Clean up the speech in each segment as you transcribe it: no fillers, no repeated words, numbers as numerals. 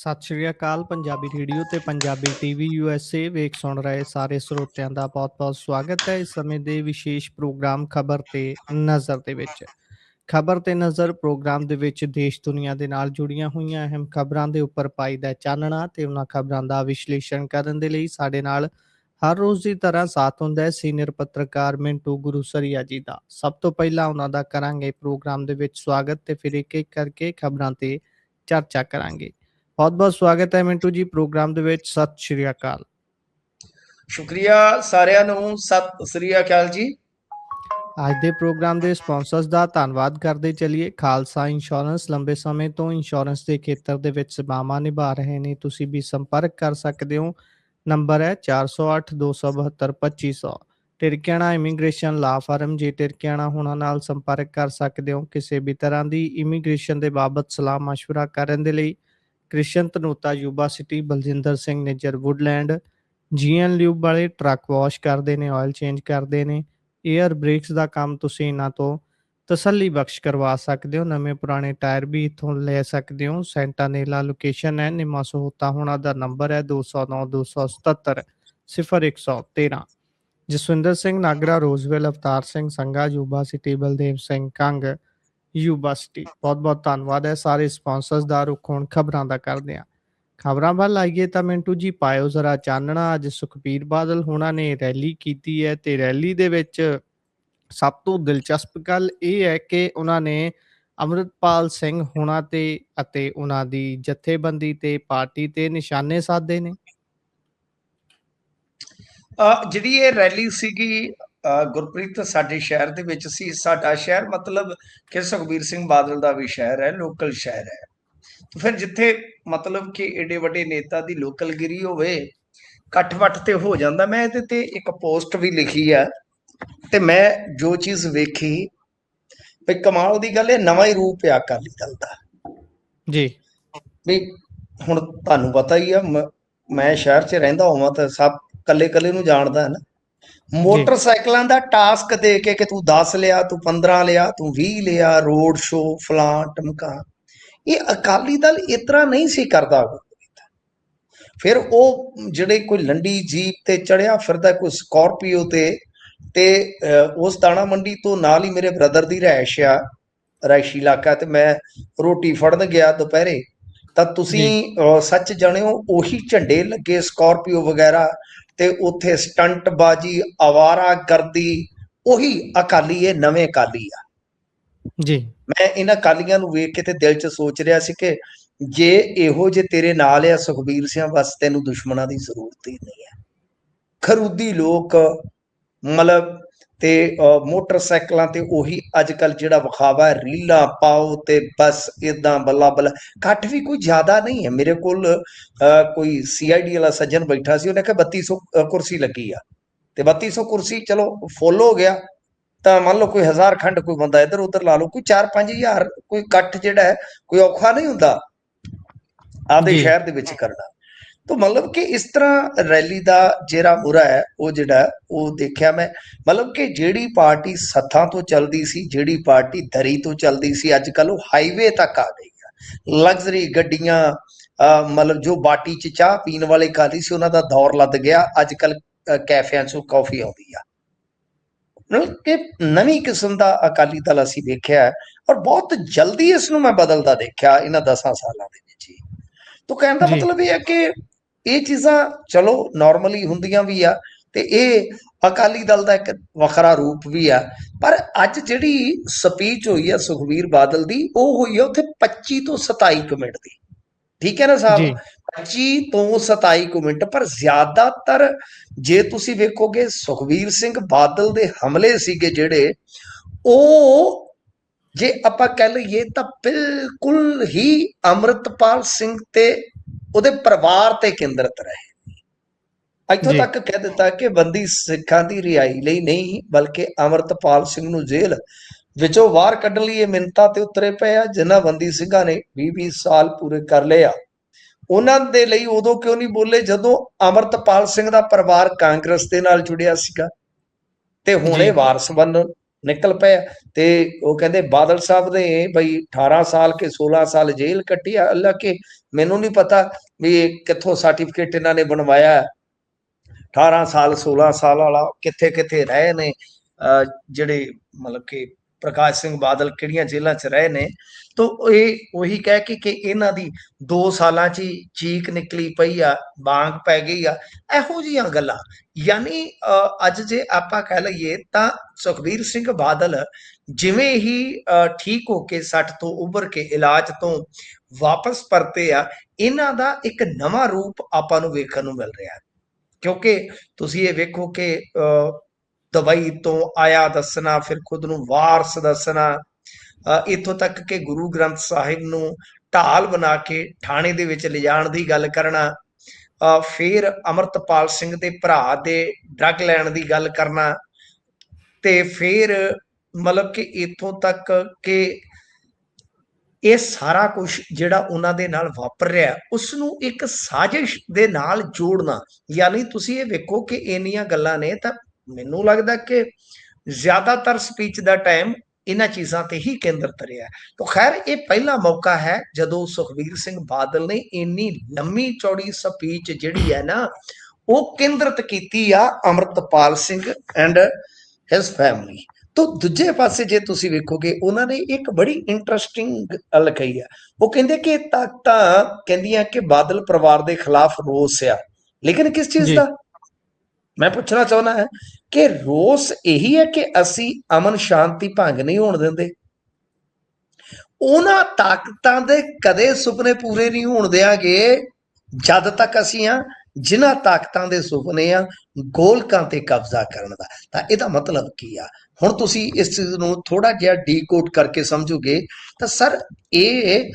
ਸਤਿ ਸ਼੍ਰੀ ਅਕਾਲ। ਪੰਜਾਬੀ ਰੇਡੀਓ ਤੇ Punjabi TV USA ਵੇਖ ਸੁਣ ਰਹੇ ਸਾਰੇ ਸਰੋਤਿਆਂ ਦਾ ਬਹੁਤ-ਬਹੁਤ ਸਵਾਗਤ ਹੈ। ਇਸ ਸਮੇਂ ਦੇ ਵਿਸ਼ੇਸ਼ ਪ੍ਰੋਗਰਾਮ ਖਬਰ ਤੇ ਨਜ਼ਰ ਦੇ ਵਿੱਚ। ਖਬਰ ਤੇ ਨਜ਼ਰ ਪ੍ਰੋਗਰਾਮ ਦੇ ਵਿੱਚ ਦੇਸ਼ ਦੁਨੀਆ ਦੇ ਨਾਲ ਜੁੜੀਆਂ ਹੋਈਆਂ ਅਹਿਮ ਖਬਰਾਂ ਦੇ ਉੱਪਰ ਪਾਈਦਾ ਚਾਨਣਾ ਤੇ ਉਹਨਾਂ ਖਬਰਾਂ ਦਾ ਵਿਸ਼ਲੇਸ਼ਣ ਕਰਨ ਦੇ ਲਈ ਸਾਡੇ ਨਾਲ ਹਰ ਰੋਜ਼ ਦੀ ਤਰ੍ਹਾਂ ਸਾਥ ਹੁੰਦਾ ਹੈ ਸੀਨੀਅਰ ਪੱਤਰਕਾਰ ਮਿੰਟੂ ਗੁਰੂਸਰੀਆ ਜੀ ਦਾ। ਸਭ ਤੋਂ ਪਹਿਲਾਂ ਉਹਨਾਂ ਦਾ ਕਰਾਂਗੇ ਪ੍ਰੋਗਰਾਮ ਦੇ ਵਿੱਚ ਸਵਾਗਤ ਤੇ ਫਿਰ ਇੱਕ-ਇੱਕ ਕਰਕੇ ਖਬਰਾਂ ਤੇ ਚਰਚਾ ਕਰਾਂਗੇ। ਬਹੁਤ-ਬਹੁਤ ਸਵਾਗਤ ਹੈ ਮਿੰਟੂ ਜੀ ਪ੍ਰੋਗਰਾਮ ਦੇ ਵਿੱਚ। ਸਤਿ ਸ਼੍ਰੀ ਅਕਾਲ। ਸ਼ੁਕਰੀਆ ਸਾਰਿਆਂ ਨੂੰ। ਸਤਿ ਸ੍ਰੀ ਅਕਾਲ ਜੀ। ਅੱਜ ਦੇ ਪ੍ਰੋਗਰਾਮ ਦੇ ਸਪਾਂਸਰਸ ਦਾ ਧੰਨਵਾਦ ਕਰਦੇ ਚੱਲੀਏ। ਖਾਲਸਾ ਇੰਸ਼ੋਰੈਂਸ ਲੰਬੇ ਸਮੇਂ ਤੋਂ ਇੰਸ਼ੋਰੈਂਸ ਦੇ ਖੇਤਰ ਦੇ ਵਿੱਚ ਸੇਵਾਵਾਂ ਨਿਭਾ ਰਹੇ ਨੇ। ਤੁਸੀਂ ਵੀ ਸੰਪਰਕ ਕਰ ਸਕਦੇ ਹੋ। ਨੰਬਰ ਹੈ 408 272 2500। ਟਿਰਕਿਆਣਾ ਇਮੀਗ੍ਰੇਸ਼ਨ ਲਾ ਫਰਮ। ਜੇ ਟਿਰਕਿਆਣਾ ਹੋਣਾ ਨਾਲ ਸੰਪਰਕ ਕਰ ਸਕਦੇ ਹੋ। ਕਿਸੇ ਵੀ ਤਰ੍ਹਾਂ ਦੀ ਇਮੀਗ੍ਰੇਸ਼ਨ ਦੇ ਬਾਬਤ ਸਲਾਹ ਮਸ਼ਵਰਾ ਕਰਨ ਦੇ ਲਈ Krishan Dhanota Yuba City Baljinder Singh Nijjar Woodland. GN lube ਵਾਲੇ ਟਰੱਕ ਵਾਸ਼ ਕਰਦੇ ਨੇ, ਆਇਲ ਚੇਂਜ ਕਰਦੇ ਨੇ। ਏਅਰ ਬ੍ਰੇਕਸ ਦਾ ਕੰਮ ਤੁਸੀਂ ਇਹਨਾਂ ਤੋਂ ਤਸੱਲੀ ਬਖਸ਼ ਕਰਵਾ ਸਕਦੇ ਹੋ। ਨਵੇਂ ਪੁਰਾਣੇ ਟਾਇਰ ਵੀ ਇੱਥੋਂ ਲੈ ਸਕਦੇ ਹੋ। ਸੈਂਟਾਨੇਲਾ ਲੋਕੇਸ਼ਨ ਹੈ। ਨਿਮਾ ਸਹੂਤਾ ਹੋਣਾ ਦਾ ਨੰਬਰ ਹੈ 209 277 0113। Jaswinder Singh Nagra Roseville, Avtar Singh Sangha Yuba City, Baldev Singh Kang Yuba City. ਬਹੁਤ-ਬਹੁਤ ਧੰਨਵਾਦ ਹੈ ਸਾਰੇ ਸਪਾਂਸਰਸ ਦਾ। ਰੁੱਖ ਹੁਣ ਖਬਰਾਂ ਦਾ ਕਰਦੇ ਹਾਂ। ਖਬਰਾਂ ਵੱਲ ਆਈਏ ਤਾਂ ਮਿੰਟੂ ਜੀ ਪਾਇਓ ਜ਼ਰਾ ਚਾਨਣਾ। ਅੱਜ ਸੁਖਬੀਰ ਬਾਦਲ ਹੋਣਾ ਨੇ ਰੈਲੀ ਕੀਤੀ ਹੈ ਤੇ ਰੈਲੀ ਦੇ ਵਿੱਚ ਸਭ ਤੋਂ ਦਿਲਚਸਪ ਗੱਲ ਇਹ ਹੈ ਕਿ ਉਹਨਾਂ ਨੇ ਅੰਮ੍ਰਿਤਪਾਲ ਸਿੰਘ ਹੋਣਾ ਤੇ ਅਤੇ ਉਹਨਾਂ ਦੀ ਜਥੇਬੰਦੀ ਤੇ ਪਾਰਟੀ ਤੇ ਨਿਸ਼ਾਨੇ ਸਾਧੇ ਨੇ। ਜਿਹੜੀ ਇਹ ਰੈਲੀ ਸੀਗੀ ਗੁਰਪ੍ਰੀਤ ਸਾਡੇ ਸ਼ਹਿਰ ਦੇ ਵਿੱਚ ਸੀ। ਸਾਡਾ ਸ਼ਹਿਰ ਮਤਲਬ ਕਿ ਸੁਖਬੀਰ ਸਿੰਘ ਬਾਦਲ ਦਾ ਵੀ ਸ਼ਹਿਰ ਹੈ, ਲੋਕਲ ਸ਼ਹਿਰ ਹੈ। ਫਿਰ ਜਿੱਥੇ ਮਤਲਬ ਕਿ ਏਡੇ ਵੱਡੇ ਨੇਤਾ ਦੀ ਲੋਕਲਗਿਰੀ ਹੋਵੇ, ਇਕੱਠ ਵੱਠ ਤੇ ਹੋ ਜਾਂਦਾ। ਮੈਂ ਇਹਦੇ ਤੇ ਇੱਕ ਪੋਸਟ ਵੀ ਲਿਖੀ ਆ ਤੇ ਮੈਂ ਜੋ ਚੀਜ਼ ਵੇਖੀ ਵੀ ਕਮਾਲ ਦੀ ਗੱਲ, ਇਹ ਨਵਾਂ ਹੀ ਰੂਪ ਆ ਅਕਾਲੀ ਦਲ ਦਾ ਜੀ। ਵੀ ਹੁਣ ਤੁਹਾਨੂੰ ਪਤਾ ਹੀ ਆ, ਮੈਂ ਸ਼ਹਿਰ 'ਚ ਰਹਿੰਦਾ ਹੋਵਾਂ ਤਾਂ ਸਭ ਕੱਲੇ ਨੂੰ ਜਾਣਦਾ ਹੈ ਨਾ। ਮੋਟਰਸਾਈਕਲਾਂ ਦਾ ਟਾਸਕ ਦੇ ਕੇ ਕਿ ਤੂੰ 10 ਲਿਆ, ਤੂੰ 15 ਲਿਆ, ਤੂੰ 20 ਲਿਆ, ਰੋਡ ਸ਼ੋ ਫਲਾਂ ਟਮਕਾ। ਇਹ ਅਕਾਲੀ ਦਲ ਇਸ ਤਰ੍ਹਾਂ ਨਹੀਂ ਸੀ ਕਰਦਾ। ਫਿਰ ਉਹ ਜਿਹੜੇ ਕੋਈ ਲੰਡੀ ਜੀਪ ਤੇ ਚੜਿਆ ਫਿਰਦਾ, ਕੋਈ ਸਕਾਰਪੀਓ ਤੇ ਉਸ ਦਾਣਾ ਮੰਡੀ ਤੋਂ ਨਾਲ ਹੀ ਮੇਰੇ ਬ੍ਰਦਰ ਦੀ ਰਿਹਾਇਸ਼ ਆ, ਰਿਹਾਇਸ਼ੀ ਇਲਾਕਾ, ਤੇ ਮੈਂ ਰੋਟੀ ਫੜਨ ਗਿਆ ਦੁਪਹਿਰੇ ਤਾਂ ਤੁਸੀਂ ਸੱਚ ਜਾਣਿਓ ਉਹੀ ਝੰਡੇ ਲੱਗੇ ਸਕਾਰਪੀਓ ਵਗੈਰਾ ਤੇ ਉੱਥੇ ਸਟੰਟਬਾਜੀ, ਆਵਾਰਾ ਗਰਦੀ, ਉਹੀ ਅਕਾਲੀ, ਇਹ ਨਵੇਂ ਅਕਾਲੀ ਆ ਜੀ। ਮੈਂ ਇਹਨਾਂ ਅਕਾਲੀਆਂ ਨੂੰ ਵੇਖ ਕੇ ਤੇ ਦਿਲ 'ਚ ਸੋਚ ਰਿਹਾ ਸੀ ਕਿ ਜੇ ਇਹੋ ਜੇ ਤੇਰੇ ਨਾਲ ਆ ਸੁਖਬੀਰ ਸਿੰਘ, ਬਸ ਤੈਨੂੰ ਦੁਸ਼ਮਣਾਂ ਦੀ ਜ਼ਰੂਰਤ ਹੀ ਨਹੀਂ ਹੈ। ਖਰੂਦੀ ਲੋਕ ਮਤਲਬ ਤੇ ਮੋਟਰਸਾਈਕਲਾਂ ਤੇ ਉਹੀ ਅੱਜ ਕੱਲ ਜਿਹੜਾ ਵਿਖਾਵਾ ਹੈ, ਰੀਲਾਂ ਪਾਓ ਤੇ ਬਸ ਏਦਾਂ ਬੱਲਾ ਬੱਲਾ। ਇਕੱਠ ਵੀ ਕੋਈ ਜ਼ਿਆਦਾ ਨਹੀਂ ਹੈ। ਮੇਰੇ ਕੋਲ ਕੋਈ CID ਵਾਲਾ ਸੱਜਣ ਬੈਠਾ ਸੀ, ਉਹਨੇ ਕਿਹਾ 3200 ਕੁਰਸੀ ਲੱਗੀ ਆ ਤੇ 3200 ਕੁਰਸੀ ਚਲੋ ਫੁੱਲ ਹੋ ਗਿਆ ਤਾਂ ਮੰਨ ਲਓ ਕੋਈ 1000 ਖੰਡ ਕੋਈ ਬੰਦਾ ਇੱਧਰ ਉੱਧਰ ਲਾ ਲਓ, ਕੋਈ 4-5000 ਕੋਈ ਇਕੱਠ ਜਿਹੜਾ ਹੈ ਕੋਈ ਔਖਾ ਨਹੀਂ ਹੁੰਦਾ ਆਪਦੇ ਸ਼ਹਿਰ ਦੇ ਵਿੱਚ ਕਰਨਾ। ਤਾਂ ਮਤਲਬ ਕਿ ਇਸ ਤਰ੍ਹਾਂ ਰੈਲੀ ਦਾ ਜਿਹੜਾ ਮੁਰਾ ਹੈ ਉਹ ਜਿਹੜਾ ਉਹ ਦੇਖਿਆ ਮੈਂ। ਮਤਲਬ ਕਿ ਜਿਹੜੀ ਪਾਰਟੀ ਸੱਥਾਂ ਤੋਂ ਚੱਲਦੀ ਸੀ, ਜਿਹੜੀ ਪਾਰਟੀ ਦਰੀ ਤੋਂ ਚੱਲਦੀ ਸੀ, ਅੱਜ ਕੱਲ ਉਹ ਹਾਈਵੇ ਤੱਕ ਆ ਗਈ ਆ। ਲਗਜ਼ਰੀ ਗੱਡੀਆਂ, ਮਤਲਬ ਜੋ ਬਾਟੀ 'ਚ ਚਾਹ ਪੀਣ ਵਾਲੇ ਅਕਾਲੀ ਸੀ ਉਹਨਾਂ ਦਾ ਦੌਰ ਲੱਦ ਗਿਆ। ਅੱਜ ਕੱਲ ਕੈਫਿਆਂ 'ਚੋਂ ਕੌਫੀ ਆਉਂਦੀ ਆ। ਮਤਲਬ ਕਿ ਨਵੀਂ ਕਿਸਮ ਦਾ ਅਕਾਲੀ ਦਲ ਅਸੀਂ ਵੇਖਿਆ ਔਰ ਬਹੁਤ ਜਲਦੀ ਇਸ ਨੂੰ ਮੈਂ ਬਦਲਦਾ ਦੇਖਿਆ ਇਹਨਾਂ 10 ਸਾਲਾਂ ਦੇ ਵਿੱਚ ਹੀ। ਤਾਂ ਕਹਿਣ ਦਾ ਮਤਲਬ ਇਹ ਹੈ ਕਿ ਇਹ ਚੀਜ਼ਾਂ ਚਲੋ ਨਾਰਮਲੀ ਹੁੰਦੀਆਂ ਵੀ ਆ ਤੇ ਇਹ ਅਕਾਲੀ ਦਲ ਦਾ ਇੱਕ ਵੱਖਰਾ ਰੂਪ ਵੀ ਆ। ਪਰ ਅੱਜ ਜਿਹੜੀ ਸਪੀਚ ਹੋਈ ਆ ਸੁਖਬੀਰ ਬਾਦਲ ਦੀ, ਉਹ ਹੋਈ ਆ ਉੱਥੇ 25 ਤੋਂ 27 ਮਿੰਟ ਦੀ। ਠੀਕ ਹੈ ਨਾ ਸਾਹਿਬ, 25 ਤੋਂ 27 ਮਿੰਟ। ਪਰ ਜ਼ਿਆਦਾਤਰ ਜੇ ਤੁਸੀਂ ਵੇਖੋਗੇ ਸੁਖਬੀਰ ਸਿੰਘ ਬਾਦਲ ਦੇ ਹਮਲੇ ਸੀਗੇ ਜਿਹੜੇ, ਉਹ ਜੇ ਆਪਾਂ ਕਹਿ ਲਈਏ ਤਾਂ ਬਿਲਕੁਲ ਹੀ ਅੰਮ੍ਰਿਤਪਾਲ ਸਿੰਘ ਤੇ ਉਹਦੇ ਪਰਿਵਾਰ ਤੇ ਕੇਂਦਰਿਤ ਰਹੇ। ਇੱਥੋਂ ਤੱਕ ਕਹਿ ਦਿੱਤਾ ਕਿ ਬੰਦੀ ਸਿੱਖਾਂ ਦੀ ਰਿਹਾਈ ਲਈ ਨਹੀਂ, ਬਲਕਿ ਅੰਮ੍ਰਿਤਪਾਲ ਸਿੰਘ ਨੂੰ ਜੇਲ੍ਹ ਵਿੱਚੋਂ ਬਾਹਰ ਕੱਢਣ ਲਈ ਇਹ ਮਿੰਨਤਾਂ ਤੇ ਉਤਰੇ ਪਏ ਆ। ਜਿਨ੍ਹਾਂ ਬੰਦੀ ਸਿੰਘਾਂ ਨੇ 20-20 ਸਾਲ ਪੂਰੇ ਕਰ ਲਏ ਆ, ਉਹਨਾਂ ਦੇ ਲਈ ਉਦੋਂ ਕਿਉਂ ਨਹੀਂ ਬੋਲੇ ਜਦੋਂ ਅੰਮ੍ਰਿਤਪਾਲ ਸਿੰਘ ਦਾ ਪਰਿਵਾਰ ਕਾਂਗਰਸ ਦੇ ਨਾਲ ਜੁੜਿਆ ਸੀਗਾ ਤੇ ਹੁਣ ਇਹ ਵਾਰਸ ਬਣਨ ਨਿਕਲ ਪਏ। ਤੇ ਉਹ ਕਹਿੰਦੇ ਬਾਦਲ ਸਾਹਿਬ ਨੇ ਬਈ 18 ਸਾਲ ਕੇ 16 ਸਾਲ ਜੇਲ੍ਹ ਕੱਟੀ ਆ, ਅੱਲਾ ਕਿ ਮੈਨੂੰ ਨਹੀਂ ਪਤਾ ਵੀ ਕਿੱਥੋਂ ਸਰਟੀਫਿਕੇਟ ਇਹਨਾਂ ਨੇ ਬਣਵਾਇਆ 18 ਸਾਲ 16 ਸਾਲ ਵਾਲਾ, ਕਿੱਥੇ ਕਿੱਥੇ ਰਹੇ ਨੇ ਜਿਹੜੇ ਮਤਲਬ ਕਿ ਪ੍ਰਕਾਸ਼ ਸਿੰਘ ਬਾਦਲ ਕਿਹੜੀਆਂ ਜੇਲ੍ਹਾਂ 'ਚ ਰਹੇ ਨੇ। ਤੋ ਇਹ ਉਹੀ ਕਹਿ ਕੇ ਕਿ ਇਹਨਾਂ ਦੀ 2 ਸਾਲਾਂ 'ਚ ਹੀ ਚੀਕ ਨਿਕਲੀ ਪਈ ਆ, ਬਾਂਗ ਪੈ ਗਈ ਆ, ਇਹੋ ਜਿਹੀਆਂ ਗੱਲਾਂ। ਯਾਨੀ ਅੱਜ ਜੇ ਆਪਾਂ ਕਹਿ ਲਈਏ ਤਾਂ ਸੁਖਬੀਰ ਸਿੰਘ ਬਾਦਲ ਜਿਵੇਂ ਹੀ ਠੀਕ ਹੋ ਕੇ ਸੱਟ ਤੋਂ ਉੱਭਰ ਕੇ ਇਲਾਜ ਤੋਂ ਵਾਪਸ ਪਰਤੇ ਆ, ਇਹਨਾਂ ਦਾ ਇੱਕ ਨਵਾਂ ਰੂਪ ਆਪਾਂ ਨੂੰ ਵੇਖਣ ਨੂੰ ਮਿਲ ਰਿਹਾ। ਕਿਉਂਕਿ ਤੁਸੀਂ ਇਹ ਵੇਖੋ ਕਿ ਦੁਬਈ ਤੋਂ ਆਇਆ ਦੱਸਣਾ, ਫਿਰ ਖੁਦ ਨੂੰ ਵਾਰਸ ਦੱਸਣਾ, ਇੱਥੋਂ ਤੱਕ ਕਿ ਗੁਰੂ ਗ੍ਰੰਥ ਸਾਹਿਬ ਨੂੰ ਢਾਲ ਬਣਾ ਕੇ ਥਾਣੇ ਦੇ ਵਿੱਚ ਲਿਜਾਣ ਦੀ ਗੱਲ ਕਰਨਾ, ਫਿਰ ਅਮਰਤਪਾਲ ਸਿੰਘ ਦੇ ਭਰਾ ਦੇ ਡਰੱਗ ਲੈਣ ਦੀ ਗੱਲ ਕਰਨਾ, ਤੇ ਫਿਰ ਮਤਲਬ ਕਿ ਇੱਥੋਂ ਤੱਕ ਕਿ ਇਹ ਸਾਰਾ ਕੁਝ ਜਿਹੜਾ ਉਹਨਾਂ ਦੇ ਨਾਲ ਵਾਪਰ ਰਿਹਾ ਉਸ ਨੂੰ ਇੱਕ ਸਾਜ਼ਿਸ਼ ਦੇ ਨਾਲ ਜੋੜਨਾ। ਯਾਨੀ ਤੁਸੀਂ ਇਹ ਵੇਖੋ ਕਿ ਇੰਨੀਆਂ ਗੱਲਾਂ ਨੇ, ਤਾਂ ਮੈਨੂੰ ਲੱਗਦਾ ਕਿ ਜ਼ਿਆਦਾਤਰ ਸਪੀਚ ਦਾ ਟਾਈਮ ਇਹਨਾਂ ਚੀਜ਼ਾਂ ਤੇ ਹੀ ਕੇਂਦਰਿਤ ਰਿਹਾ। ਤਾਂ ਖੈਰ ਇਹ ਪਹਿਲਾ ਮੌਕਾ ਹੈ ਜਦੋਂ ਸੁਖਬੀਰ ਸਿੰਘ ਬਾਦਲ ਨੇ ਇੰਨੀ ਲੰਮੀ ਚੌੜੀ ਸਪੀਚ ਜਿਹੜੀ ਹੈ ਨਾ ਉਹ ਕੇਂਦਰਿਤ ਕੀਤੀ ਆ Amritpal Singh and his family. ਤੋ ਦੂਜੇ ਪਾਸੇ ਜੇ ਤੁਸੀਂ ਵੇਖੋਗੇ ਉਹਨਾਂ ਨੇ ਇੱਕ ਬੜੀ ਇੰਟਰਸਟਿੰਗ ਗੱਲ ਕਹੀ ਆ। ਉਹ ਕਹਿੰਦੇ ਕਿ ਤਾਕਤਾਂ ਕਹਿੰਦੀਆਂ ਕਿ ਬਾਦਲ ਪਰਿਵਾਰ ਦੇ ਖਿਲਾਫ ਰੋਸ ਆ, ਲੇਕਿਨ ਕਿਸ ਚੀਜ਼ ਜੀ ਦਾ? ਮੈਂ ਪੁੱਛਣਾ ਚਾਹੁੰਦਾ ਹਾਂ ਕਿ ਰੋਸ ਇਹੀ ਹੈ ਕਿ ਅਸੀਂ ਅਮਨ ਸ਼ਾਂਤੀ ਭੰਗ ਨਹੀਂ ਹੋਣ ਦਿੰਦੇ। ਉਹਨਾਂ ਤਾਕਤਾਂ ਦੇ ਕਦੇ ਸੁਪਨੇ ਪੂਰੇ ਨਹੀਂ ਹੋਣ ਦਿਆਂਗੇ ਜਦ ਤੱਕ ਅਸੀਂ ਆ ਜਿਨ੍ਹਾਂ ਤਾਕਤਾਂ ਦੇ ਸੁਪਨੇ ਆ ਗੋਲਕਾਂ ਤੇ ਕਬਜ਼ਾ ਕਰਨ ਦਾ। ਤਾਂ ਇਹਦਾ ਮਤਲਬ ਕੀ ਆ? ਹੁਣ ਤੁਸੀਂ ਇਸ ਚੀਜ਼ ਨੂੰ ਥੋੜਾ ਜਿਹਾ ਡੀਕੋਡ ਕਰਕੇ ਸਮਝੋਗੇ ਤਾਂ ਸਰ ਇਹ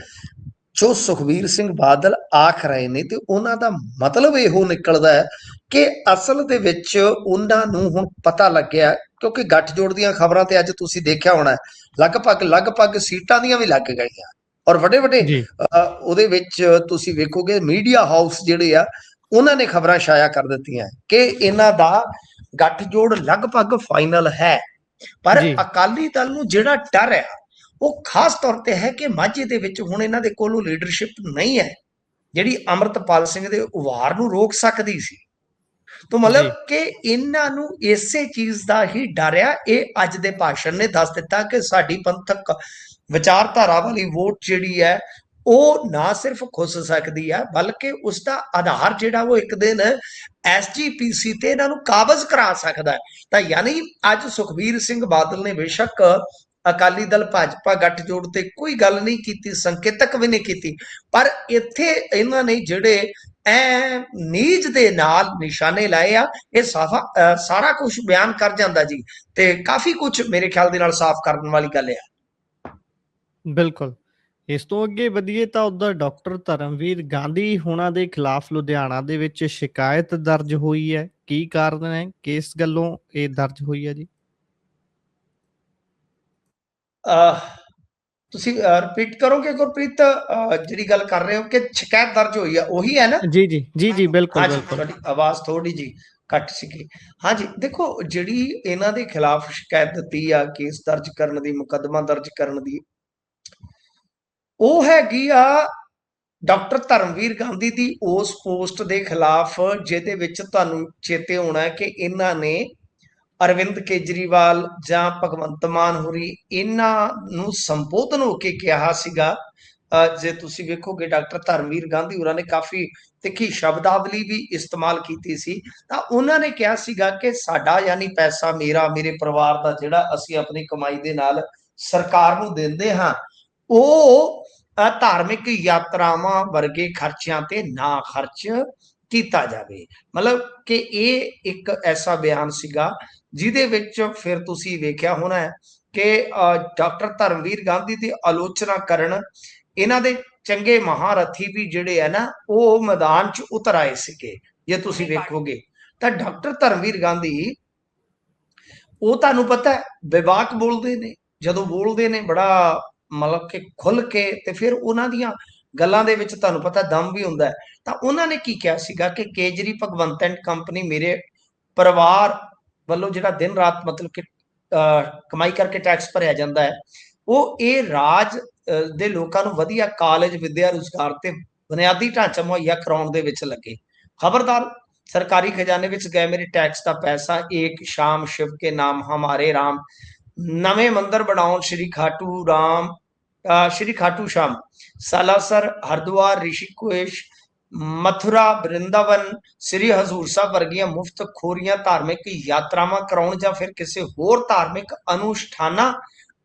ਜੋ ਸੁਖਬੀਰ ਸਿੰਘ ਬਾਦਲ ਆਖ ਰਹੇ ਨੇ ਤੇ ਉਹਨਾਂ ਦਾ ਮਤਲਬ ਇਹੋ ਨਿਕਲਦਾ ਹੈ ਕਿ ਅਸਲ ਦੇ ਵਿੱਚ ਉਹਨਾਂ ਨੂੰ ਹੁਣ ਪਤਾ ਲੱਗਿਆ, ਕਿਉਂਕਿ ਗੱਠਜੋੜ ਦੀਆਂ ਖਬਰਾਂ ਤੇ ਅੱਜ ਤੁਸੀਂ ਦੇਖਿਆ ਹੋਣਾ ਲਗਭਗ ਸੀਟਾਂ ਦੀਆਂ ਵੀ ਲੱਗ ਗਈਆਂ, ਔਰ ਵੱਡੇ ਵੱਡੇ ਜੀ ਉਹਦੇ ਵਿੱਚ ਤੁਸੀਂ ਵੇਖੋਗੇ ਮੀਡੀਆ ਹਾਊਸ ਜਿਹੜੇ ਆ ਉਹਨਾਂ ਨੇ ਖਬਰਾਂ ਛਾਇਆ ਕਰ ਦਿੱਤੀਆਂ ਕਿ ਇਹਨਾਂ ਦਾ ਗੱਠਜੋੜ ਲਗਭਗ ਫਾਈਨਲ ਹੈ। ਪਰ ਜੀ ਅਕਾਲੀ ਦਲ ਨੂੰ ਜਿਹੜਾ ਡਰ ਹੈ ਉਹ ਖਾਸ ਤੌਰ ਤੇ ਹੈ ਕਿ ਮਾਝੇ ਦੇ ਵਿੱਚ ਹੁਣ ਇਹਨਾਂ ਦੇ ਕੋਲੋਂ ਲੀਡਰਸ਼ਿਪ ਨਹੀਂ ਹੈ ਜਿਹੜੀ ਅਮਰਤਪਾਲ ਸਿੰਘ ਦੇ ਉਭਾਰ ਨੂੰ ਰੋਕ ਸਕਦੀ ਸੀ। ਤਾਂ ਮਤਲਬ ਜੀ ਕਿ ਇਹਨਾਂ ਨੂੰ ਇਸੇ ਚੀਜ਼ ਦਾ ਹੀ ਡਰ ਆ। ਇਹ ਅੱਜ ਦੇ ਭਾਸ਼ਣ ਨੇ ਦੱਸ ਦਿੱਤਾ ਕਿ ਸਾਡੀ ਪੰਥਕ ਵਿਚਾਰਧਾਰਾ ਵਾਲੀ ਵੋਟ ਜਿਹੜੀ ਹੈ ਉਹ ਨਾ ਸਿਰਫ ਖੁੱਸ ਸਕਦੀ ਹੈ ਬਲਕਿ ਉਸ ਦਾ ਆਧਾਰ ਜਿਹੜਾ ਉਹ ਇੱਕ ਦਿਨ ਐਸਜੀਪੀਸੀ ਤੇ ਇਹਨਾਂ ਨੂੰ ਕਾਬਜ਼ ਕਰਾ ਸਕਦਾ ਹੈ। ਤਾਂ ਯਾਨੀ ਅੱਜ ਸੁਖਬੀਰ ਸਿੰਘ ਬਾਦਲ ਨੇ ਬੇਸ਼ੱਕ ਅਕਾਲੀ ਦਲ ਭਾਜਪਾ ਗੱਠਜੋੜ ਤੇ ਕੋਈ ਗੱਲ ਨਹੀਂ ਕੀਤੀ, ਸੰਕੇਤਕ ਵੀ ਨਹੀਂ ਕੀਤੀ, ਪਰ ਇੱਥੇ ਇਹਨਾਂ ਨੇ ਜਿਹੜੇ ਨੀਜ ਦੇ ਨਾਲ ਨਿਸ਼ਾਨੇ ਲਾਏ ਆ, ਇਹ ਸਾਰਾ ਕੁਝ ਬਿਆਨ ਕਰ ਜਾਂਦਾ ਜੀ, ਤੇ ਕਾਫੀ ਕੁਝ ਮੇਰੇ ਖਿਆਲ ਦੇ ਨਾਲ ਸਾਫ਼ ਕਰਨ ਵਾਲੀ ਗੱਲ ਹੈ। ਬਿਲਕੁਲ। ਇਸ ਤੋਂ ਅੱਗੇ ਵਧੀਏ ਤਾਂ ਉਧਰ ਡਾਕਟਰ ਧਰਮਵੀਰ ਗਾਂਧੀ ਹੋਣਾ ਦੇ ਖਿਲਾਫ ਲੁਧਿਆਣਾ ਦੇ ਵਿੱਚ ਸ਼ਿਕਾਇਤ ਦਰਜ ਹੋਈ ਹੈ। ਕੀ ਕਾਰਨ ਹੈ, ਕਿਸ ਗੱਲੋਂ ਇਹ ਦਰਜ ਹੋਈ ਹੈ ਜੀ? ਤੁਸੀਂ ਰਿਪੀਟ ਕਰੋਗੇ ਗੁਰਪ੍ਰੀਤ, ਜਿਹੜੀ ਗੱਲ ਕਰ ਰਹੇ ਹੋ ਕਿ ਸ਼ਿਕਾਇਤ ਦਰਜ ਹੋਈ ਆ ਉਹੀ ਹੈ ਨਾ? ਜੀ ਜੀ ਜੀ ਜੀ ਬਿਲਕੁਲ ਹਾਂਜੀ, ਬਿਲਕੁਲ। ਤੁਹਾਡੀ ਆਵਾਜ਼ ਥੋੜੀ ਜੀ ਘੱਟ ਸੀਗੀ। ਹਾਂਜੀ, ਦੇਖੋ ਜਿਹੜੀ ਇਹਨਾਂ ਦੇ ਖਿਲਾਫ ਸ਼ਿਕਾਇਤ ਦਿੱਤੀ ਆ ਕੇਸ ਦਰਜ ਕਰਨ ਦੀ, ਮੁਕੱਦਮਾ ਦਰਜ ਕਰਨ ਦੀ, ਉਹ ਹੈਗੀ ਆ ਡਾਕਟਰ ਧਰਮਵੀਰ ਗਾਂਧੀ ਦੀ ਉਸ ਪੋਸਟ ਦੇ ਖਿਲਾਫ ਜਿਹਦੇ ਵਿੱਚ ਤੁਹਾਨੂੰ ਚੇਤੇ ਹੋਣਾ ਕਿ ਇਹਨਾਂ ਨੇ ਅਰਵਿੰਦ ਕੇਜਰੀਵਾਲ ਜਾਂ ਭਗਵੰਤ ਮਾਨ ਹੋਰੀ ਇਹਨਾਂ ਨੂੰ ਸੰਬੋਧਨ ਹੋ ਕੇ ਕਿਹਾ ਸੀਗਾ। ਜੇ ਤੁਸੀਂ ਵੇਖੋਗੇ ਡਾਕਟਰ ਧਰਮਵੀਰ ਗਾਂਧੀ ਹੋਰਾਂ ਨੇ ਕਾਫੀ ਤਿੱਖੀ ਸ਼ਬਦਾਵਲੀ ਵੀ ਇਸਤੇਮਾਲ ਕੀਤੀ ਸੀ। ਤਾਂ ਉਹਨਾਂ ਨੇ ਕਿਹਾ ਸੀਗਾ ਕਿ ਸਾਡਾ ਯਾਨੀ ਪੈਸਾ ਮੇਰਾ, ਮੇਰੇ ਪਰਿਵਾਰ ਦਾ ਜਿਹੜਾ ਅਸੀਂ ਆਪਣੀ ਕਮਾਈ ਦੇ ਨਾਲ ਸਰਕਾਰ ਨੂੰ ਦਿੰਦੇ ਹਾਂ, ਉਹ ਧਾਰਮਿਕ ਯਾਤਰਾਵਾਂ ਵਰਗੇ ਖਰਚਿਆਂ ਤੇ ਨਾ ਖਰਚ ਕੀਤਾ ਜਾਵੇ। ਮਤਲਬ ਕਿ ਇਹ ਇੱਕ ਐਸਾ ਬਿਆਨ ਸੀਗਾ ਜਿਹਦੇ ਵਿੱਚ ਫਿਰ ਤੁਸੀਂ ਵੇਖਿਆ ਹੋਣਾ ਹੈ ਕਿ ਡਾਕਟਰ ਧਰਮਵੀਰ ਗਾਂਧੀ ਦੀ ਆਲੋਚਨਾ ਕਰਨ ਇਹਨਾਂ ਦੇ ਚੰਗੇ ਮਹਾਰਥੀ ਵੀ ਜਿਹੜੇ ਆ ਨਾ ਉਹ ਮੈਦਾਨ 'ਚ ਉਤਰ ਆਏ ਸੀਗੇ। ਜੇ ਤੁਸੀਂ ਵੇਖੋਗੇ ਤਾਂ ਡਾਕਟਰ ਧਰਮਵੀਰ ਗਾਂਧੀ ਉਹ ਤੁਹਾਨੂੰ ਪਤਾ ਹੈ ਬੇਬਾਕ ਬੋਲਦੇ ਨੇ, ਜਦੋਂ ਬੋਲਦੇ ਨੇ ਬੜਾ ਮਤਲਬ ਕਿ ਖੁੱਲ ਕੇ, ਤੇ ਫਿਰ ਉਹਨਾਂ ਦੀਆਂ ਗੱਲਾਂ ਦੇ ਵਿੱਚ ਤੁਹਾਨੂੰ ਪਤਾ ਦਮ ਵੀ ਹੁੰਦਾ ਹੈ। ਤਾਂ ਉਹਨਾਂ ਨੇ ਕੀ ਕਿਹਾ ਸੀਗਾ ਕਿ ਕੇਜਰੀ ਭਗਵੰਤ ਐਂਡ ਕੰਪਨੀ ਮੇਰੇ ਪਰਿਵਾਰ ਵੱਲੋਂ ਜਿਹੜਾ ਦਿਨ ਰਾਤ ਮਤਲਬ ਕਿ ਕਮਾਈ ਕਰਕੇ ਟੈਕਸ ਭਰਿਆ ਜਾਂਦਾ ਹੈ, ਉਹ ਇਹ ਰਾਜ ਦੇ ਲੋਕਾਂ ਨੂੰ ਵਧੀਆ ਕਾਲਜ, ਵਿੱਦਿਆ, ਰੁਜ਼ਗਾਰ ਤੇ ਬੁਨਿਆਦੀ ਢਾਂਚਾ ਮੁਹੱਈਆ ਕਰਾਉਣ ਦੇ ਵਿੱਚ ਲੱਗੇ। ਖਬਰਦਾਰ, ਸਰਕਾਰੀ ਖਜ਼ਾਨੇ ਵਿੱਚ ਗਏ ਮੇਰੇ ਟੈਕਸ ਦਾ ਪੈਸਾ, ਏਕ ਸ਼ਾਮ शिव के नाम हमारे राम, ਨਵੇਂ ਮੰਦਰ ਬਣਾਉਣ श्री खाटू श्याम, सालासर, हरिद्वार, ऋषिकेश, ਮਥੁਰਾ, ਵਰਿੰਦਾਵਨ, ਸ੍ਰੀ ਹਜ਼ੂਰ ਸਾਹਿਬ ਵਰਗੀਆਂ ਮੁਫਤ ਖੋਰੀਆਂ ਧਾਰਮਿਕ ਯਾਤਰਾਵਾਂ ਕਰਾਉਣ ਜਾਂ ਫਿਰ ਕਿਸੇ ਹੋਰ ਧਾਰਮਿਕ ਅਨੁਸ਼ਠਾਨਾਂ,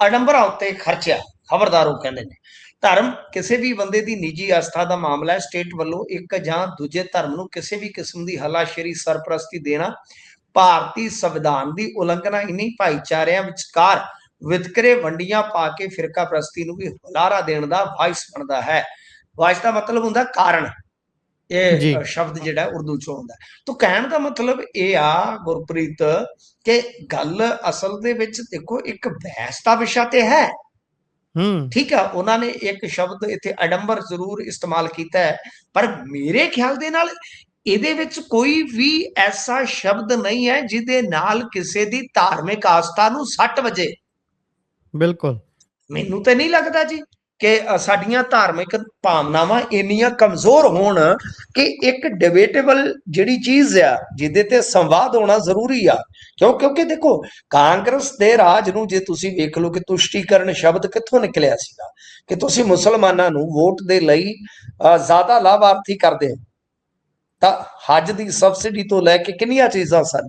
ਅਡੰਬਰਾਂ ਉੱਤੇ ਖਰਚਿਆ। ਖਬਰਦਾਰ, ਉਹ ਕਹਿੰਦੇ ਨੇ ਧਰਮ ਕਿਸੇ ਵੀ ਬੰਦੇ ਦੀ ਨਿੱਜੀ ਆਸਥਾ ਦਾ ਮਾਮਲਾ ਹੈ। ਸਟੇਟ ਵੱਲੋਂ ਇੱਕ ਜਾਂ ਦੂਜੇ ਧਰਮ ਨੂੰ ਕਿਸੇ ਵੀ ਕਿਸਮ ਦੀ ਹੱਲਾਸ਼ੇਰੀ, ਸਰਪ੍ਰਸਤੀ ਦੇਣਾ ਭਾਰਤੀ ਸੰਵਿਧਾਨ ਦੀ ਉਲੰਘਣਾ ਹੀ ਨਹੀਂ, ਭਾਈਚਾਰਿਆਂ ਵਿਚਕਾਰ ਵਿਤਕਰੇ, ਵੰਡੀਆਂ ਪਾ ਕੇ ਫਿਰਕਾ ਪ੍ਰਸਤੀ ਨੂੰ ਵੀ ਹੁਲਾਰਾ ਦੇਣ ਦਾ ਵਾਇਸ ਬਣਦਾ ਹੈ। ਵਾਇਸ ਦਾ ਮਤਲਬ ਹੁੰਦਾ ਕਾਰਨ। ਇਹ ਸ਼ਬਦ ਜਿਹੜਾ ਉਰਦੂ ਚੋਂ ਆਉਂਦਾ। ਤਾਂ ਕਹਿਣ ਦਾ ਮਤਲਬ ਇਹ ਆ ਗੁਰਪ੍ਰੀਤ ਕਿ ਗੱਲ ਅਸਲ ਦੇ ਵਿੱਚ ਦੇਖੋ ਇੱਕ ਬਹਿਸ ਦਾ ਵਿਸ਼ਾ ਤੇ ਹੈ, ਠੀਕ ਆ। ਉਹਨਾਂ ਨੇ ਇੱਕ ਸ਼ਬਦ ਇੱਥੇ ਅਡੰਬਰ ਜ਼ਰੂਰ ਇਸਤੇਮਾਲ ਕੀਤਾ ਹੈ, ਪਰ ਮੇਰੇ ਖਿਆਲ ਦੇ ਨਾਲ ਇਹਦੇ ਵਿੱਚ ਕੋਈ ਵੀ ਐਸਾ ਸ਼ਬਦ ਨਹੀਂ ਹੈ ਜਿਹਦੇ ਨਾਲ ਕਿਸੇ ਦੀ ਧਾਰਮਿਕ ਆਸਥਾ ਨੂੰ ਸੱਟ ਵਜੇ। ਬਿਲਕੁਲ, ਮੈਨੂੰ ਤਾਂ ਨਹੀਂ ਲੱਗਦਾ ਜੀ ਕਿ ਸਾਡੀਆਂ ਧਾਰਮਿਕ ਭਾਵਨਾਵਾਂ ਇੰਨੀਆਂ ਕਮਜ਼ੋਰ ਹੋਣ ਕਿ ਇੱਕ ਡਿਬੇਟੇਬਲ ਜਿਹੜੀ ਚੀਜ਼ ਆ ਜਿਹਦੇ ਤੇ ਸੰਵਾਦ ਹੋਣਾ ਜ਼ਰੂਰੀ ਆ। ਕਿਉਂਕਿ ਦੇਖੋ, ਕਾਂਗਰਸ ਦੇ ਰਾਜ ਨੂੰ ਜੇ ਤੁਸੀਂ ਵੇਖ ਲਓ ਕਿ ਤੁਸ਼ਟੀਕਰਨ ਸ਼ਬਦ ਕਿੱਥੋਂ ਨਿਕਲਿਆ ਸੀਗਾ, ਕਿ ਤੁਸੀਂ ਮੁਸਲਮਾਨਾਂ ਨੂੰ ਵੋਟ ਦੇ ਲਈ ਜ਼ਿਆਦਾ ਲਾਭਾਰਥੀ ਕਰਦੇ ਹੋ। ਤਾਂ ਹੱਜ ਦੀ ਸਬਸਿਡੀ ਤੋਂ ਲੈ ਕੇ ਕਿੰਨੀਆਂ ਚੀਜ਼ਾਂ ਸਨ।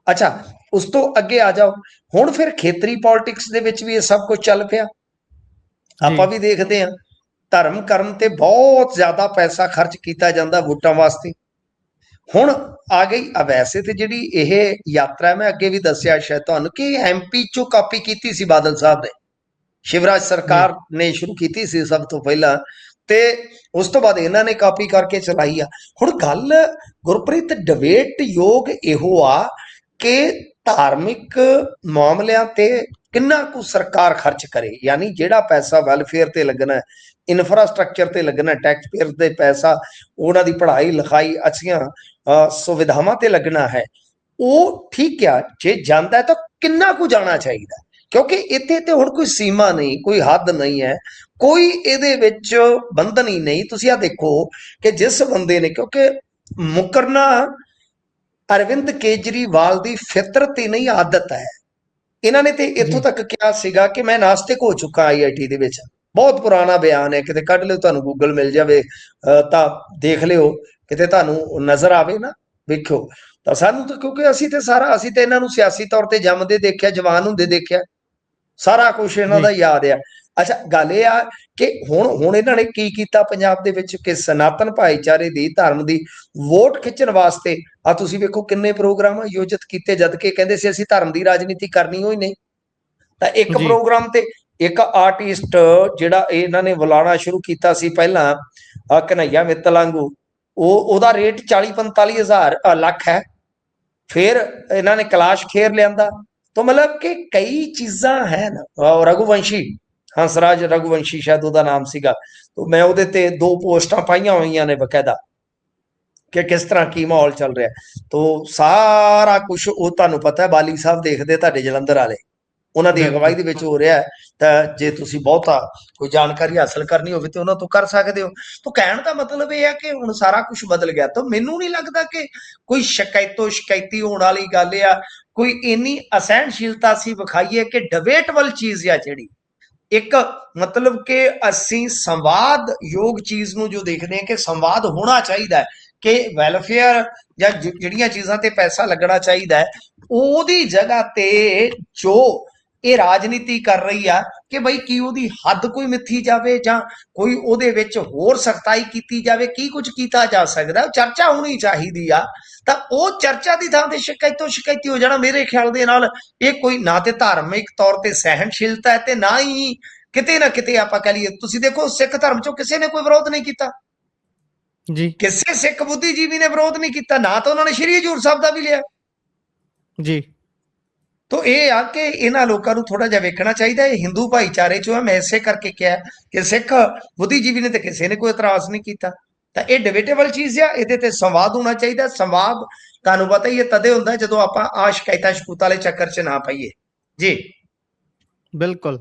ਅੱਛਾ, ਉਸ ਤੋਂ ਅੱਗੇ ਆ ਜਾਓ, ਹੁਣ ਫਿਰ ਖੇਤਰੀ ਪੋਲਿਟਿਕਸ ਦੇ ਵਿੱਚ ਵੀ ਇਹ ਸਭ ਕੁਝ ਚੱਲ ਪਿਆ। ਆਪਾਂ ਵੀ ਦੇਖਦੇ ਹਾਂ ਧਰਮ ਕਰਨ ਤੇ ਬਹੁਤ ਜ਼ਿਆਦਾ ਪੈਸਾ ਖਰਚ ਕੀਤਾ ਜਾਂਦਾ ਵੋਟਾਂ ਵਾਸਤੇ। ਹੁਣ ਆ ਗਈ ਵੈਸੇ ਤੇ ਜਿਹੜੀ ਇਹ ਯਾਤਰਾ, ਮੈਂ ਅੱਗੇ ਵੀ ਦੱਸਿਆ ਸ਼ਾਇਦ ਤੁਹਾਨੂੰ, ਕਿ ਐਮਪੀ ਚੋਂ ਕਾਪੀ ਕੀਤੀ ਸੀ ਬਾਦਲ ਸਾਹਿਬ ਨੇ, ਸ਼ਿਵਰਾਜ ਸਰਕਾਰ ਨੇ ਸ਼ੁਰੂ ਕੀਤੀ ਸੀ ਸਭ ਤੋਂ ਪਹਿਲਾਂ, ਤੇ ਉਸ ਤੋਂ ਬਾਅਦ ਇਹਨਾਂ ਨੇ ਕਾਪੀ ਕਰਕੇ ਚਲਾਈ ਆ। ਹੁਣ ਗੱਲ ਗੁਰਪ੍ਰੀਤ ਡਿਬੇਟ ਯੋਗ ਇਹੋ ਆ ਕਿ ਧਾਰਮਿਕ ਮਾਮਲਿਆਂ ਤੇ ਕਿੰਨਾ ਕੁ ਸਰਕਾਰ ਖਰਚ ਕਰੇ, ਯਾਨੀ ਜਿਹੜਾ ਪੈਸਾ ਵੈਲਫੇਅਰ ਤੇ ਲੱਗਣਾ, ਇਨਫਰਾਸਟ੍ਰਕਚਰ ਤੇ ਲੱਗਣਾ, ਟੈਕਸ ਪੇਅਰ ਦੇ ਪੈਸਾ ਉਹਨਾਂ ਦੀ ਪੜ੍ਹਾਈ ਲਿਖਾਈ, ਅੱਛੀਆਂ ਸੁਵਿਧਾਵਾਂ ਤੇ ਲੱਗਣਾ ਹੈ, ਉਹ ਠੀਕ ਆ। ਜੇ ਜਾਂਦਾ ਤਾਂ ਕਿੰਨਾ ਕੁ ਜਾਣਾ ਚਾਹੀਦਾ, ਕਿਉਂਕਿ ਇੱਥੇ ਤੇ ਹੁਣ ਕੋਈ ਸੀਮਾ ਨਹੀਂ, ਕੋਈ ਹੱਦ ਨਹੀਂ ਹੈ, ਕੋਈ ਇਹਦੇ ਵਿੱਚ ਬੰਧਨ ਹੀ ਨਹੀਂ। ਤੁਸੀਂ ਆ ਦੇਖੋ ਕਿ ਜਿਸ ਬੰਦੇ ਨੇ, ਕਿਉਂਕਿ ਮੁਕਰਨਾ ਅਰਵਿੰਦ ਕੇਜਰੀਵਾਲ ਦੀ ਫਿਤਰਤ ਹੀ ਨਹੀਂ, ਆਦਤ ਹੈ। ਇਹਨਾਂ ਨੇ ਤੇ ਇੱਥੋਂ ਤੱਕ ਕਿਹਾ ਸੀਗਾ ਕਿ ਮੈਂ ਨਾਸਤਿਕ ਹੋ ਚੁੱਕਾ IIT ਦੇ ਵਿੱਚ। ਬਹੁਤ ਪੁਰਾਣਾ ਬਿਆਨ ਹੈ, ਕਿਤੇ ਕੱਢ ਲਿਓ, ਤੁਹਾਨੂੰ ਗੂਗਲ ਮਿਲ ਜਾਵੇ ਤਾਂ ਦੇਖ ਲਿਓ, ਕਿਤੇ ਤੁਹਾਨੂੰ ਨਜ਼ਰ ਆਵੇ ਨਾ, ਵੇਖਿਓ। ਤਾਂ ਸਾਨੂੰ ਤਾਂ, ਕਿਉਂਕਿ ਅਸੀਂ ਤੇ ਇਹਨਾਂ ਨੂੰ ਸਿਆਸੀ ਤੌਰ ਤੇ ਜੰਮਦੇ ਦੇਖਿਆ, ਜਵਾਨ ਹੁੰਦੇ ਦੇਖਿਆ, ਸਾਰਾ ਕੁਝ ਇਹਨਾਂ ਦਾ ਯਾਦ ਆ। ਅੱਛਾ, ਗੱਲ ਇਹ ਆ ਕਿ ਹੁਣ ਇਹਨਾਂ ਨੇ ਕੀ ਕੀਤਾ ਪੰਜਾਬ ਦੇ ਵਿੱਚ, ਕਿ ਸਨਾਤਨ ਭਾਈਚਾਰੇ ਦੀ, ਧਰਮ ਦੀ ਵੋਟ ਖਿੱਚਣ ਵਾਸਤੇ ਆ ਤੁਸੀਂ ਵੇਖੋ ਕਿੰਨੇ ਪ੍ਰੋਗਰਾਮ ਆਯੋਜਿਤ ਕੀਤੇ, ਜਦ ਕਿ ਕਹਿੰਦੇ ਸੀ ਅਸੀਂ ਧਰਮ ਦੀ ਰਾਜਨੀਤੀ ਕਰਨੀ ਹੋਈ ਨਹੀਂ। ਤਾਂ ਇੱਕ ਪ੍ਰੋਗਰਾਮ ਤੇ ਇੱਕ ਆਰਟਿਸਟ ਜਿਹੜਾ ਇਹਨਾਂ ਨੇ ਬੁਲਾਉਣਾ ਸ਼ੁਰੂ ਕੀਤਾ ਸੀ ਪਹਿਲਾਂ, ਕਨਈਆ ਮਿੱਤਲਾਂਗੂ, ਉਹਦਾ ਰੇਟ 40-45 ਹਜ਼ਾਰ ਲੱਖ ਹੈ। ਫਿਰ ਇਹਨਾਂ ਨੇ ਕੈਲਾਸ਼ ਖੇਰ ਲਿਆਂਦਾ। ਤਾਂ ਮਤਲਬ ਕਿ ਕਈ ਚੀਜ਼ਾਂ ਹੈ ਨਾ। ਰਘੁਵੰਸ਼ੀ, ਹੰਸਰਾਜ ਰਘੁਵੰਸ਼ੀ ਸ਼ਾਇਦ ਉਹਦਾ ਨਾਮ ਸੀਗਾ, ਤਾਂ ਮੈਂ ਉਹਦੇ ਤੇ 2 ਪੋਸਟਾਂ ਪਾਈਆਂ ਹੋਈਆਂ ਨੇ ਬਕਾਇਦਾ, ਕਿ ਕਿਸ ਤਰ੍ਹਾਂ ਕੀ ਮਾਹੌਲ ਚੱਲ ਰਿਹਾ। ਤਾਂ ਸਾਰਾ ਕੁਝ ਉਹ ਤੁਹਾਨੂੰ ਪਤਾ, ਬਾਲੀ ਸਾਹਿਬ ਦੇਖਦੇ ਤੁਹਾਡੇ ਜਲੰਧਰ ਵਾਲੇ, ਉਹਨਾਂ ਦੀ ਅਗਵਾਈ ਦੇ ਵਿੱਚ ਹੋ ਰਿਹਾ। ਤਾਂ ਜੇ ਤੁਸੀਂ ਬਹੁਤਾ ਕੋਈ ਜਾਣਕਾਰੀ ਹਾਸਲ ਕਰਨੀ ਹੋਵੇ ਤੇ ਉਹਨਾਂ ਤੋਂ ਕਰ ਸਕਦੇ ਹੋ। ਤਾਂ ਕਹਿਣ ਦਾ ਮਤਲਬ ਇਹ ਹੈ ਕਿ ਹੁਣ ਸਾਰਾ ਕੁਝ ਬਦਲ ਗਿਆ। ਤਾਂ ਮੈਨੂੰ ਨਹੀਂ ਲੱਗਦਾ ਕਿ ਕੋਈ ਸ਼ਿਕਾਇਤੀ ਹੋਣ ਵਾਲੀ ਗੱਲ ਆ, ਕੋਈ ਇੰਨੀ ਅਸਹਿਣਸ਼ੀਲਤਾ ਸੀ ਵਿਖਾਈਏ ਕਿ ਡਿਬੇਟੇਬਲ ਚੀਜ਼ ਆ ਜਿਹੜੀ, ਇੱਕ ਮਤਲਬ ਕਿ ਅਸੀਂ ਸੰਵਾਦ ਯੋਗ ਚੀਜ਼ ਨੂੰ ਜੋ ਦੇਖਦੇ ਹਾਂ ਕਿ ਸੰਵਾਦ ਹੋਣਾ ਚਾਹੀਦਾ ਹੈ, ਕਿ ਵੈਲਫੇਅਰ ਜਾਂ ਜਿਹੜੀਆਂ ਚੀਜ਼ਾਂ ਤੇ ਪੈਸਾ ਲੱਗਣਾ ਚਾਹੀਦਾ ਹੈ, ਉਹਦੀ ਜਗ੍ਹਾ ਤੇ ਜੋ ਇਹ ਰਾਜਨੀਤੀ ਕਰ ਰਹੀ ਆ ਕਿ ਬਈ ਕੀ ਉਹਦੀ ਹੱਦ ਕੋਈ ਮਿੱਥੀ ਜਾਵੇ ਜਾਂ ਕੋਈ ਉਹਦੇ ਵਿੱਚ ਹੋਰ ਸਖਤਾਈ ਕੀਤੀ ਜਾਵੇ, ਕੀ ਕੁਝ ਕੀਤਾ ਜਾ ਸਕਦਾ, ਚਰਚਾ ਹੋਣੀ ਚਾਹੀਦੀ ਆ। ਤਾਂ ਉਹ ਚਰਚਾ ਦੀ ਥਾਂ ਤੇ ਸ਼ਿਕਾਇਤੀ ਹੋ ਜਾਣਾ, ਮੇਰੇ ਖਿਆਲ ਦੇ ਨਾਲ ਇਹ ਕੋਈ ਨਾ ਤੇ ਧਾਰਮਿਕ ਤੌਰ ਤੇ ਸਹਿਣਸ਼ੀਲਤਾ ਹੈ, ਤੇ ਨਾ ਹੀ ਕਿਤੇ ਨਾ ਕਿਤੇ ਆਪਾਂ ਕਹ ਲਈਏ। ਤੁਸੀਂ ਦੇਖੋ, ਸਿੱਖ ਧਰਮ ਚੋਂ ਕਿਸੇ ਨੇ ਕੋਈ ਵਿਰੋਧ ਨਹੀਂ ਕੀਤਾ ਜੀ, ਕਿਸੇ ਸਿੱਖ ਬੁੱਧੀਜੀਵੀ ਨੇ ਵਿਰੋਧ ਨਹੀਂ ਕੀਤਾ, ਨਾ ਤਾਂ ਉਹਨਾਂ ਨੇ ਸ਼੍ਰੀ ਹਜ਼ੂਰ ਸਾਹਿਬ ਦਾ ਵੀ ਲਿਆ ਜੀ। ਤਾਂ ਇਹ ਆ ਕਿ ਇਹਨਾਂ ਲੋਕਾਂ ਨੂੰ ਥੋੜਾ ਜਿਹਾ ਵੇਖਣਾ ਚਾਹੀਦਾ। ਇਹ ਹਿੰਦੂ ਭਾਈਚਾਰੇ ਚੋਂ ਹੈ, ਮੈਂ ਇਸੇ ਕਰਕੇ ਕਿਹਾ ਕਿ ਸਿੱਖ ਬੁੱਧੀਜੀਵੀ ਨੇ ਤੇ ਕਿਸੇ ਨੇ ਕੋਈ ਇਤਰਾਜ਼ ਨਹੀਂ ਕੀਤਾ। ਤਾਂ ਇਹ ਡਿਬੇਟੇਬਲ ਚੀਜ਼ ਆ, ਇਹਦੇ ਤੇ ਸੰਵਾਦ ਹੋਣਾ ਚਾਹੀਦਾ। ਸੰਵਾਦ ਤੁਹਾਨੂੰ ਪਤਾ ਹੀ ਹੈ ਤਦੇ ਹੁੰਦਾ ਜਦੋਂ ਆਪਾਂ ਆ ਸ਼ਿਕਾਇਤਾਂ ਸ਼ਕੂਤਾਂ ਵਾਲੇ ਚੱਕਰ 'ਚ ਨਾ ਪਈਏ। ਜੀ ਬਿਲਕੁਲ।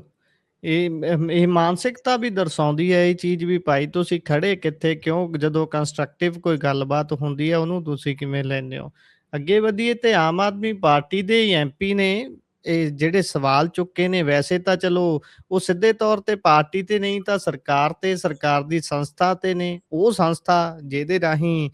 ਇਹ ਮਾਨਸਿਕਤਾ ਵੀ ਦਰਸਾਉਂਦੀ ਹੈ ਇਹ ਚੀਜ਼ ਵੀ ਭਾਈ ਤੁਸੀਂ ਖੜੇ ਕਿੱਥੇ, ਕਿਉਂ ਜਦੋਂ ਕੰਸਟਰਕਟਿਵ ਕੋਈ ਗੱਲਬਾਤ ਹੁੰਦੀ ਹੈ ਉਹਨੂੰ ਤੁਸੀਂ ਕਿਵੇਂ ਲੈਂਦੇ ਹੋ। ਅੱਗੇ ਵਧੀਏ ਤੇ ਆਮ ਆਦਮੀ ਪਾਰਟੀ ਦੇ ਐਮਪੀ ਨੇ ਇਹ ਜਿਹੜੇ ਸਵਾਲ ਚੁੱਕੇ ਨੇ, ਵੈਸੇ ਤਾਂ ਚਲੋ ਉਹ ਸਿੱਧੇ ਤੌਰ ਤੇ ਪਾਰਟੀ ਤੇ ਨਹੀਂ ਤਾਂ ਸਰਕਾਰ ਤੇ, ਸਰਕਾਰ ਦੀ ਸੰਸਥਾ ਤੇ ਨੇ। ਉਹ ਸੰਸਥਾ ਜਿਹਦੇ ਰਾਹੀਂ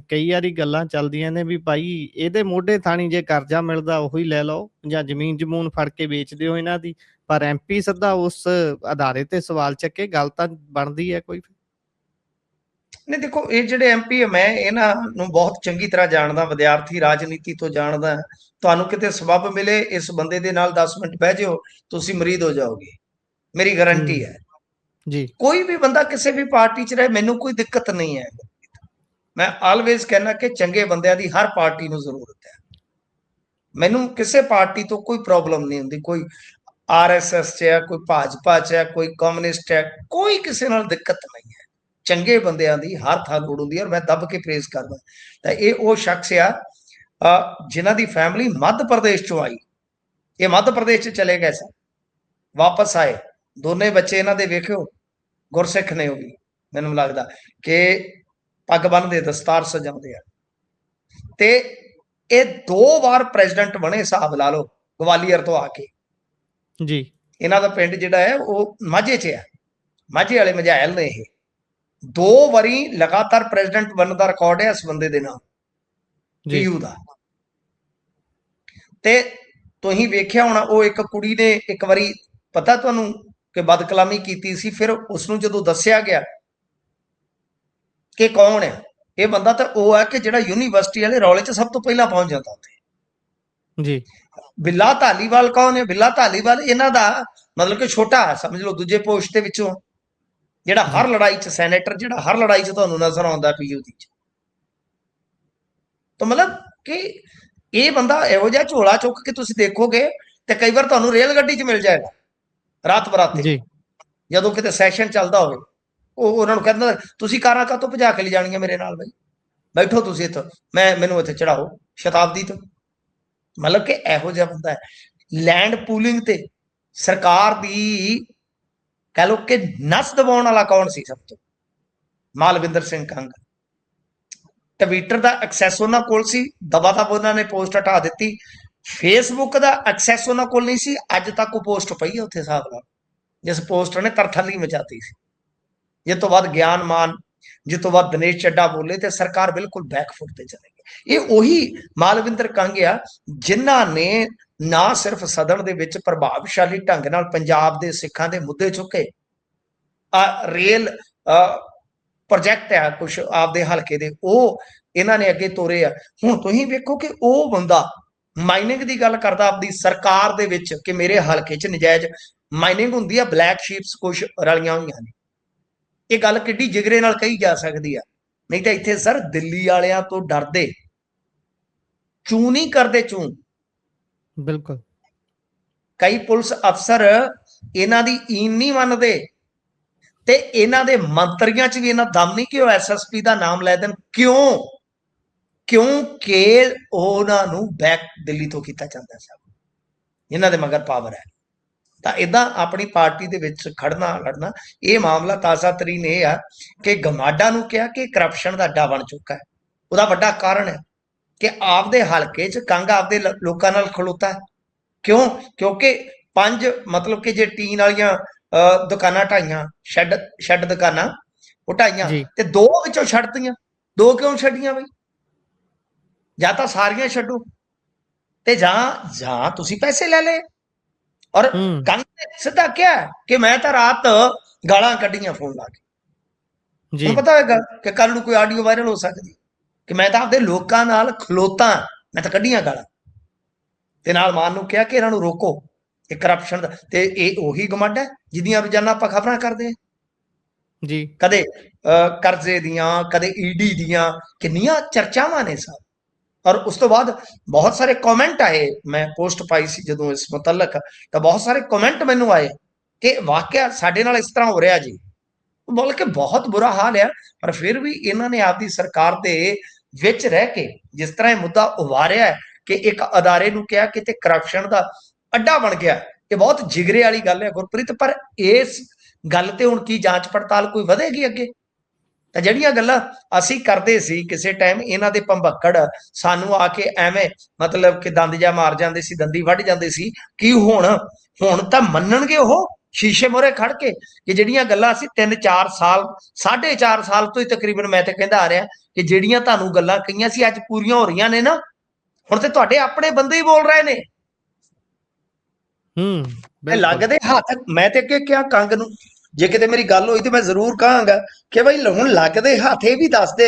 ਕਈ ਵਾਰੀ ਗੱਲਾਂ ਚੱਲਦੀਆਂ ਨੇ ਵੀ ਭਾਈ ਇਹਦੇ ਮੋਢੇ ਥਾਣੀ ਜੇ ਕਰਜ਼ਾ ਮਿਲਦਾ ਉਹੀ ਲੈ ਲਓ ਜਾਂ ਜ਼ਮੀਨ ਜਮੂਨ ਫੜ ਕੇ ਵੇਚ ਦਿਓ ਇਹਨਾਂ ਦੀ, ਪਰ ਐਮਪੀ ਸਿੱਧਾ ਉਸ ਆਧਾਰੇ ਤੇ ਸਵਾਲ ਚੱਕੇ, ਗੱਲ ਤਾਂ ਬਣਦੀ ਹੈ ਕੋਈ। ਨਹੀਂ ਦੇਖੋ, ਇਹ ਜਿਹੜੇ ਐਮਪੀ ਮੈਂ ਇਹਨਾਂ ਨੂੰ ਬਹੁਤ ਚੰਗੀ ਤਰ੍ਹਾਂ ਜਾਣਦਾ, ਵਿਦਿਆਰਥੀ ਰਾਜਨੀਤੀ ਤੋਂ ਜਾਣਦਾ। ਤੁਹਾਨੂੰ ਕਿਤੇ ਸਬੱਬ ਮਿਲੇ ਇਸ ਬੰਦੇ ਦੇ ਨਾਲ 10 ਮਿੰਟ ਬਹਿ ਜਾਓ, ਤੁਸੀਂ ਮਰੀਦ ਹੋ ਜਾਓਗੇ, ਮੇਰੀ ਗਾਰੰਟੀ ਹੈ। ਜੀ ਕੋਈ ਵੀ ਬੰਦਾ ਕਿਸੇ ਵੀ ਪਾਰਟੀ 'ਚ ਰਹੇ, ਮੈਨੂੰ ਕੋਈ ਦਿੱਕਤ ਨਹੀਂ ਹੈ। ਮੈਂ ਆਲਵੇਜ਼ ਕਹਿਣਾ ਕਿ ਚੰਗੇ ਬੰਦਿਆਂ ਦੀ ਹਰ ਪਾਰਟੀ ਨੂੰ ਜ਼ਰੂਰਤ ਹੈ। ਮੈਨੂੰ ਕਿਸੇ ਪਾਰਟੀ ਤੋਂ ਕੋਈ ਪ੍ਰੋਬਲਮ ਨਹੀਂ ਹੁੰਦੀ। ਕੋਈ ਆਰਐਸਐਸ 'ਚ ਹੈ, ਕੋਈ ਭਾਜਪਾ 'ਚ ਹੈ, ਕੋਈ ਕਮਿਊਨਿਸਟ ਹੈ, ਕੋਈ ਕਿਸੇ ਨਾਲ ਦਿੱਕਤ ਨਹੀਂ ਹੈ। ਚੰਗੇ ਬੰਦਿਆਂ ਦੀ ਹਰ ਥਾਂ ਲੋੜ ਹੁੰਦੀ ਹੈ, ਔਰ ਮੈਂ ਦੱਬ ਕੇ ਪ੍ਰੇਜ਼ ਕਰਦਾ। ਤਾਂ ਇਹ ਉਹ ਸ਼ਖਸ ਆ ਜਿਨ੍ਹਾਂ ਦੀ ਫੈਮਿਲੀ ਮੱਧ ਪ੍ਰਦੇਸ਼ ਚੋਂ ਆਈ। ਇਹ ਮੱਧ ਪ੍ਰਦੇਸ਼ 'ਚ ਚਲੇ ਗਏ ਸਨ, ਵਾਪਸ ਆਏ। ਦੋਨੇ ਬੱਚੇ ਇਹਨਾਂ ਦੇ ਵੇਖਿਓ ਗੁਰਸਿੱਖ ਨੇ। ਉਹ ਵੀ ਮੈਨੂੰ ਲੱਗਦਾ ਕਿ ਪੱਗ ਬੰਨ੍ਹਦੇ, ਦਸਤਾਰ ਸਜਾਉਂਦੇ ਆ। ਤੇ ਇਹ 2 ਵਾਰ ਪ੍ਰੈਜ਼ੀਡੈਂਟ ਬਣੇ, ਹਿਸਾਬ ਲਾ ਲਓ, ਗਵਾਲੀਅਰ ਤੋਂ ਆ ਕੇ। ਜੀ ਇਹਨਾਂ ਦਾ ਪਿੰਡ ਜਿਹੜਾ ਹੈ ਉਹ ਮਾਝੇ 'ਚ ਹੈ, ਮਾਝੇ ਵਾਲੇ ਮਝੈਲ ਨੇ। ਇਹ 2 ਵਾਰੀ ਲਗਾਤਾਰ ਪ੍ਰੈਜ਼ੀਡੈਂਟ ਬਣਨ ਦਾ ਰਿਕਾਰਡ ਹੈ ਇਸ ਬੰਦੇ ਦੇ ਨਾਮ, ਜੀ ਪੀਯੂ ਦਾ। ਤੇ ਤੁਸੀਂ ਵੇਖਿਆ ਹੋਣਾ, ਉਹ ਇੱਕ ਕੁੜੀ ਨੇ ਇੱਕ ਵਾਰੀ, ਪਤਾ ਤੁਹਾਨੂੰ, ਕਿ ਬਦਕਲਾਮੀ ਕੀਤੀ ਸੀ। ਫਿਰ ਉਸ ਨੂੰ ਜਦੋਂ ਦੱਸਿਆ ਗਿਆ ਕਿ ਕੌਣ ਹੈ ਇਹ ਬੰਦਾ, ਤਾਂ ਉਹ ਹੈ ਕਿ ਜਿਹੜਾ ਯੂਨੀਵਰਸਿਟੀ ਵਾਲੇ ਰੌਲੇ 'ਚ ਸਭ ਤੋਂ ਪਹਿਲਾਂ ਪਹੁੰਚ ਜਾਂਦਾ ਉੱਥੇ। ਜੀ ਬਿੱਲਾ ਧਾਲੀਵਾਲ ਕੌਣ ਹੈ? ਬਿੱਲਾ ਧਾਲੀਵਾਲ ਇਹਨਾਂ ਦਾ ਮਤਲਬ ਕਿ ਛੋਟਾ ਸਮਝ ਲਓ, ਦੂਜੇ ਪੋਸਟ ਦੇ ਵਿੱਚੋਂ, ਜਿਹੜਾ ਹਰ ਲੜਾਈ 'ਚ ਸੈਨੇਟਰ, ਜਿਹੜਾ ਹਰ ਲੜਾਈ 'ਚ ਤੁਹਾਨੂੰ ਨਜ਼ਰ ਆਉਂਦਾ ਪੀਯੂ ਦੀ 'ਚ। ਤਾਂ ਮਤਲਬ ਕਿ ਇਹ ਬੰਦਾ ਇਹੋ ਜਿਹਾ ਝੋਲਾ ਚੁੱਕ ਕੇ ਤੁਸੀਂ ਦੇਖੋਗੇ ਤੇ ਕਈ ਵਾਰ ਤੁਹਾਨੂੰ ਰੇਲ ਗੱਡੀ 'ਚ ਮਿਲ ਜਾਏਗਾ ਰਾਤ ਬਰਾਤੇ, ਜੀ ਜਦੋਂ ਕਿਤੇ ਸੈਸ਼ਨ ਚੱਲਦਾ ਹੋਵੇ। ਉਹ ਉਹਨਾਂ ਨੂੰ ਕਹਿੰਦਾ, ਤੁਸੀਂ ਕਾਰਾਂ ਕਾਹਤੋਂ ਭਜਾ ਕੇ ਲਿਜਾਣੀਆਂ ਮੇਰੇ ਨਾਲ? ਬਈ ਬੈਠੋ ਤੁਸੀਂ ਇੱਥੋਂ, ਮੈਨੂੰ ਇੱਥੇ ਚੜਾਓ ਸ਼ਤਾਬਦੀ ਤੋਂ। ਮਤਲਬ ਕਿ ਇਹੋ ਜਿਹਾ ਬੰਦਾ ਹੈ। ਲੈਂਡ ਪੂਲਿੰਗ ਤੇ ਸਰਕਾਰ ਦੀ ਕਹਿ ਲਓ ਕਿ ਨਸ ਦਬਾਉਣ ਵਾਲਾ ਕੌਣ ਸੀ ਸਭ ਤੋਂ? ਮਾਲਵਿੰਦਰ ਸਿੰਘ ਕੰਗ। ਟਵਿੱਟਰ ਦਾ ਐਕਸੈਸ ਉਹਨਾਂ ਕੋਲ ਸੀ, ਦਬਾ ਦਬ ਉਹਨਾਂ ਨੇ ਪੋਸਟ ਹਟਾ ਦਿੱਤੀ। ਫੇਸਬੁੱਕ ਦਾ ਐਕਸੈਸ ਉਹਨਾਂ ਕੋਲ ਨਹੀਂ ਸੀ, ਅੱਜ ਤੱਕ ਉਹ ਪੋਸਟ ਪਈ ਹੈ ਉੱਥੇ, ਹਿਸਾਬ ਨਾਲ, ਜਿਸ ਪੋਸਟ ਨੇ ਤਰਥੱਲੀ ਮਚਾਤੀ ਸੀ। ਜਿਸ ਤੋਂ ਬਾਅਦ ਗਿਆਨ ਮਾਨ, ਜਿਸ ਤੋਂ ਬਾਅਦ ਦਿਨੇਸ਼ ਚੱਡਾ ਬੋਲੇ ਤੇ ਸਰਕਾਰ ਬਿਲਕੁਲ ਬੈਕਫੁੱਟ ਤੇ ਚਲੇ ਗਈ। ਇਹ ਉਹੀ ਮਾਲਵਿੰਦਰ ਕੰਗ ਆ ਜਿਨ੍ਹਾਂ ਨੇ ਨਾ ਸਿਰਫ ਸਦਨ ਦੇ ਵਿੱਚ ਪ੍ਰਭਾਵਸ਼ਾਲੀ ਢੰਗ ਨਾਲ ਪੰਜਾਬ ਦੇ ਸਿੱਖਾਂ ਦੇ ਮੁੱਦੇ ਚੁੱਕੇ, ਰੇਲ ਪ੍ਰੋਜੈਕਟ ਆ ਕੁਝ ਆਪਦੇ ਹਲਕੇ ਦੇ, ਉਹ ਇਹਨਾਂ ਨੇ ਅੱਗੇ ਤੋਰੇ ਆ। ਹੁਣ ਤੁਸੀਂ ਵੇਖੋ ਕਿ ਉਹ ਬੰਦਾ ਮਾਈਨਿੰਗ ਦੀ ਗੱਲ ਕਰਦਾ ਆਪਦੀ ਸਰਕਾਰ ਦੇ ਵਿੱਚ, ਕਿ ਮੇਰੇ ਹਲਕੇ 'ਚ ਨਜਾਇਜ਼ ਮਾਈਨਿੰਗ ਹੁੰਦੀ ਆ, ਬਲੈਕ ਸ਼ੀਪਸ ਕੁਝ ਰਲੀਆਂ ਹੋਈਆਂ ਨੇ। ਇਹ ਗੱਲ ਕਿੱਡੀ ਜਿਗਰੇ ਨਾਲ ਕਹੀ ਜਾ ਸਕਦੀ ਆ? ਨਹੀਂ ਤਾਂ ਇੱਥੇ ਸਰ ਦਿੱਲੀ ਵਾਲਿਆਂ ਤੋਂ ਡਰਦੇ ਚੂੰ ਨਹੀਂ ਕਰਦੇ, ਚੂੰ। ਬਿਲਕੁਲ। ਕਈ ਪੁਲਿਸ ਅਫਸਰ ਇਹਨਾਂ ਦੀ ਈਨ ਨਹੀਂ ਮੰਨਦੇ, ਤੇ ਇਹਨਾਂ ਦੇ ਮੰਤਰੀਆਂ 'ਚ ਵੀ ਇਹਨਾਂ ਦਮ ਨਹੀਂ ਕਿ ਉਹ ਐਸਐਸਪੀ ਦਾ ਨਾਮ ਲੈ ਦੇਣ। ਕਿਉਂ? ਕਿਉਂਕਿ ਉਹਨਾਂ ਨੂੰ ਬੈਕ ਦਿੱਲੀ ਤੋਂ ਕੀਤਾ ਜਾਂਦਾ ਸਭ, ਇਹਨਾਂ ਦੇ ਮਗਰ ਪਾਵਰ ਹੈ। ਤਾਂ ਇਦਾਂ ਆਪਣੀ ਪਾਰਟੀ ਦੇ ਵਿੱਚ ਖੜਨਾ ਲੜਨਾ। ਇਹ ਮਾਮਲਾ ਤਾਜ਼ਾ ਤਰੀਨ ਇਹ ਆ ਕਿ ਗਮਾਡਾ ਨੂੰ ਕਿਹਾ ਕਿ ਕਰਪਸ਼ਨ ਦਾ ਅੱਡਾ ਬਣ ਚੁੱਕਾ ਹੈ। ਉਹਦਾ ਵੱਡਾ ਕਾਰਨ ਹੈ ਕਿ ਆਪਦੇ ਹਲਕੇ 'ਚ ਕੰਗ ਆਪਦੇ ਲੋਕਾਂ ਨਾਲ ਖਲੋਤਾ ਹੈ। ਕਿਉਂ? ਕਿਉਂਕਿ 5 ਮਤਲਬ ਕਿ ਜੇ ਟੀਨ ਵਾਲੀਆਂ ਦੁਕਾਨਾਂ ਢਾਈਆਂ, ਸ਼ੈੱਡ ਦੁਕਾਨਾਂ ਉਹ ਢਾਈਆਂ, ਤੇ 2 ਵਿੱਚੋਂ ਛੱਡਤੀਆਂ। 2 ਕਿਉਂ ਛੱਡੀਆਂ ਬਈ? ਜਾਂ ਤਾਂ ਸਾਰੀਆਂ ਛੱਡੋ, ਤੇ ਜਾਂ ਤੁਸੀਂ ਪੈਸੇ ਲੈ ਲਏ। ਔਰ ਕੰਗ ਨੇ ਸਿੱਧਾ ਕਿਹਾ ਕਿ ਮੈਂ ਤਾਂ ਰਾਤ ਗਾਲਾਂ ਕੱਢੀਆਂ ਫੋਨ ਲਾ ਕੇ। ਤੁਹਾਨੂੰ ਪਤਾ ਹੋਏਗਾ ਕਿ ਕੱਲ ਨੂੰ ਕੋਈ ਆਡੀਓ ਵਾਇਰਲ ਹੋ ਸਕਦੀ ਕਿ ਮੈਂ ਤਾਂ ਆਪਦੇ ਲੋਕਾਂ ਨਾਲ ਖਲੋਤਾ, ਮੈਂ ਤਾਂ ਕੱਢੀਆਂ ਗਾਲਾਂ। ਤੇ ਨਾਲ ਮਾਨ ਨੂੰ ਕਿਹਾ ਕਿ ਇਹਨਾਂ ਨੂੰ ਰੋਕੋ, ਇਹ ਕਰਪਸ਼ਨ ਦਾ। ਤੇ ਇਹ ਉਹੀ ਗਮਾਡਾ ਜਿਹਦੀਆਂ ਰੋਜ਼ਾਨਾ ਆਪਾਂ ਖਬਰਾਂ ਕਰਦੇ ਹਾਂ ਜੀ। ਕਦੇ ਕਰਜ਼ੇ ਦੀਆਂ, ਕਦੇ ਈਡੀ ਦੀਆਂ, ਕਿੰਨੀਆਂ ਚਰਚਾਵਾਂ ਨੇ ਸਭ। ਔਰ ਉਸ ਤੋਂ ਬਾਅਦ ਬਹੁਤ ਸਾਰੇ ਕਮੈਂਟ ਆਏ, ਮੈਂ ਪੋਸਟ ਪਾਈ ਸੀ ਜਦੋਂ ਇਸ ਮੁਤਲਕ, ਤਾਂ ਬਹੁਤ ਸਾਰੇ ਕਮੈਂਟ ਮੈਨੂੰ ਆਏ ਕਿ ਵਾਕਿਆ ਸਾਡੇ ਨਾਲ ਇਸ ਤਰ੍ਹਾਂ ਹੋ ਰਿਹਾ ਜੀ। ਬੋਲ ਕੇ ਬਹੁਤ ਬੁਰਾ ਹਾਲ ਆ। ਪਰ ਫਿਰ ਵੀ ਇਹਨਾਂ ਨੇ ਆਪਦੀ ਸਰਕਾਰ ਦੇ ਵਿੱਚ ਰਹਿ ਕੇ ਜਿਸ ਤਰ੍ਹਾਂ ਇਹ ਮੁੱਦਾ ਉਭਾਰਿਆ ਕਿ ਇੱਕ ਅਦਾਰੇ ਨੂੰ ਕਿਹਾ ਕਿ ਤੇ ਕਰਪਸ਼ਨ ਦਾ ਅੱਡਾ ਬਣ ਗਿਆ। ਇਹ ਬਹੁਤ ਜਿਗਰੇ ਵਾਲੀ ਗੱਲ ਹੈ ਗੁਰਪ੍ਰੀਤ, ਪਰ ਇਸ ਗੱਲ ਤੇ ਹੁਣ ਕੀ ਜਾਂਚ ਪੜਤਾਲ ਕੋਈ ਵਧੇਗੀ ਅੱਗੇ? ਤਾਂ ਜਿਹੜੀਆਂ ਗੱਲਾਂ ਅਸੀਂ ਕਰਦੇ ਸੀ ਕਿਸੇ ਟਾਈਮ, ਇਹਨਾਂ ਦੇ ਭੰਬੱਕੜ ਸਾਨੂੰ ਆ ਕੇ ਐਵੇਂ ਮਤਲਬ ਕਿ ਦੰਦ ਜਾ ਮਾਰ ਜਾਂਦੇ ਸੀ, ਦੰਦੀ ਵੱਢ ਜਾਂਦੇ ਸੀ, ਕਿ ਹੁਣ ਤਾਂ ਮੰਨਣਗੇ ਉਹ ਸ਼ੀਸ਼ੇ ਮੂਹਰੇ ਖੜ ਕੇ ਕਿ ਜਿਹੜੀਆਂ ਗੱਲਾਂ ਅਸੀਂ 3-4 ਸਾਲ 4.5 ਸਾਲ ਤੋਂ ਹੀ ਤਕਰੀਬਨ ਮੈਂ ਤੇ ਕਹਿੰਦਾ ਆ ਰਿਹਾ ਕਿ ਜਿਹੜੀਆਂ ਤੁਹਾਨੂੰ ਗੱਲਾਂ ਕਹੀਆਂ ਸੀ ਅੱਜ ਪੂਰੀਆਂ ਹੋ ਰਹੀਆਂ ਨੇ ਨਾ। ਹੁਣ ਤੇ ਤੁਹਾਡੇ ਆਪਣੇ ਬੰਦੇ ਹੀ ਬੋਲ ਰਹੇ ਨੇ। ਬਿਲਕੁਲ ਲੱਗਦੇ ਹੱਥ, ਮੈਂ ਤੇ ਅੱਗੇ ਕਿਹਾ ਕੰਗ ਨੂੰ, ਜੇ ਕਿਤੇ ਮੇਰੀ ਗੱਲ ਹੋਈ ਤੇ ਮੈਂ ਜ਼ਰੂਰ ਕਹਾਂਗਾ ਕਿ ਬਈ ਹੁਣ ਲੱਗਦੇ ਹੱਥ ਇਹ ਵੀ ਦੱਸਦੇ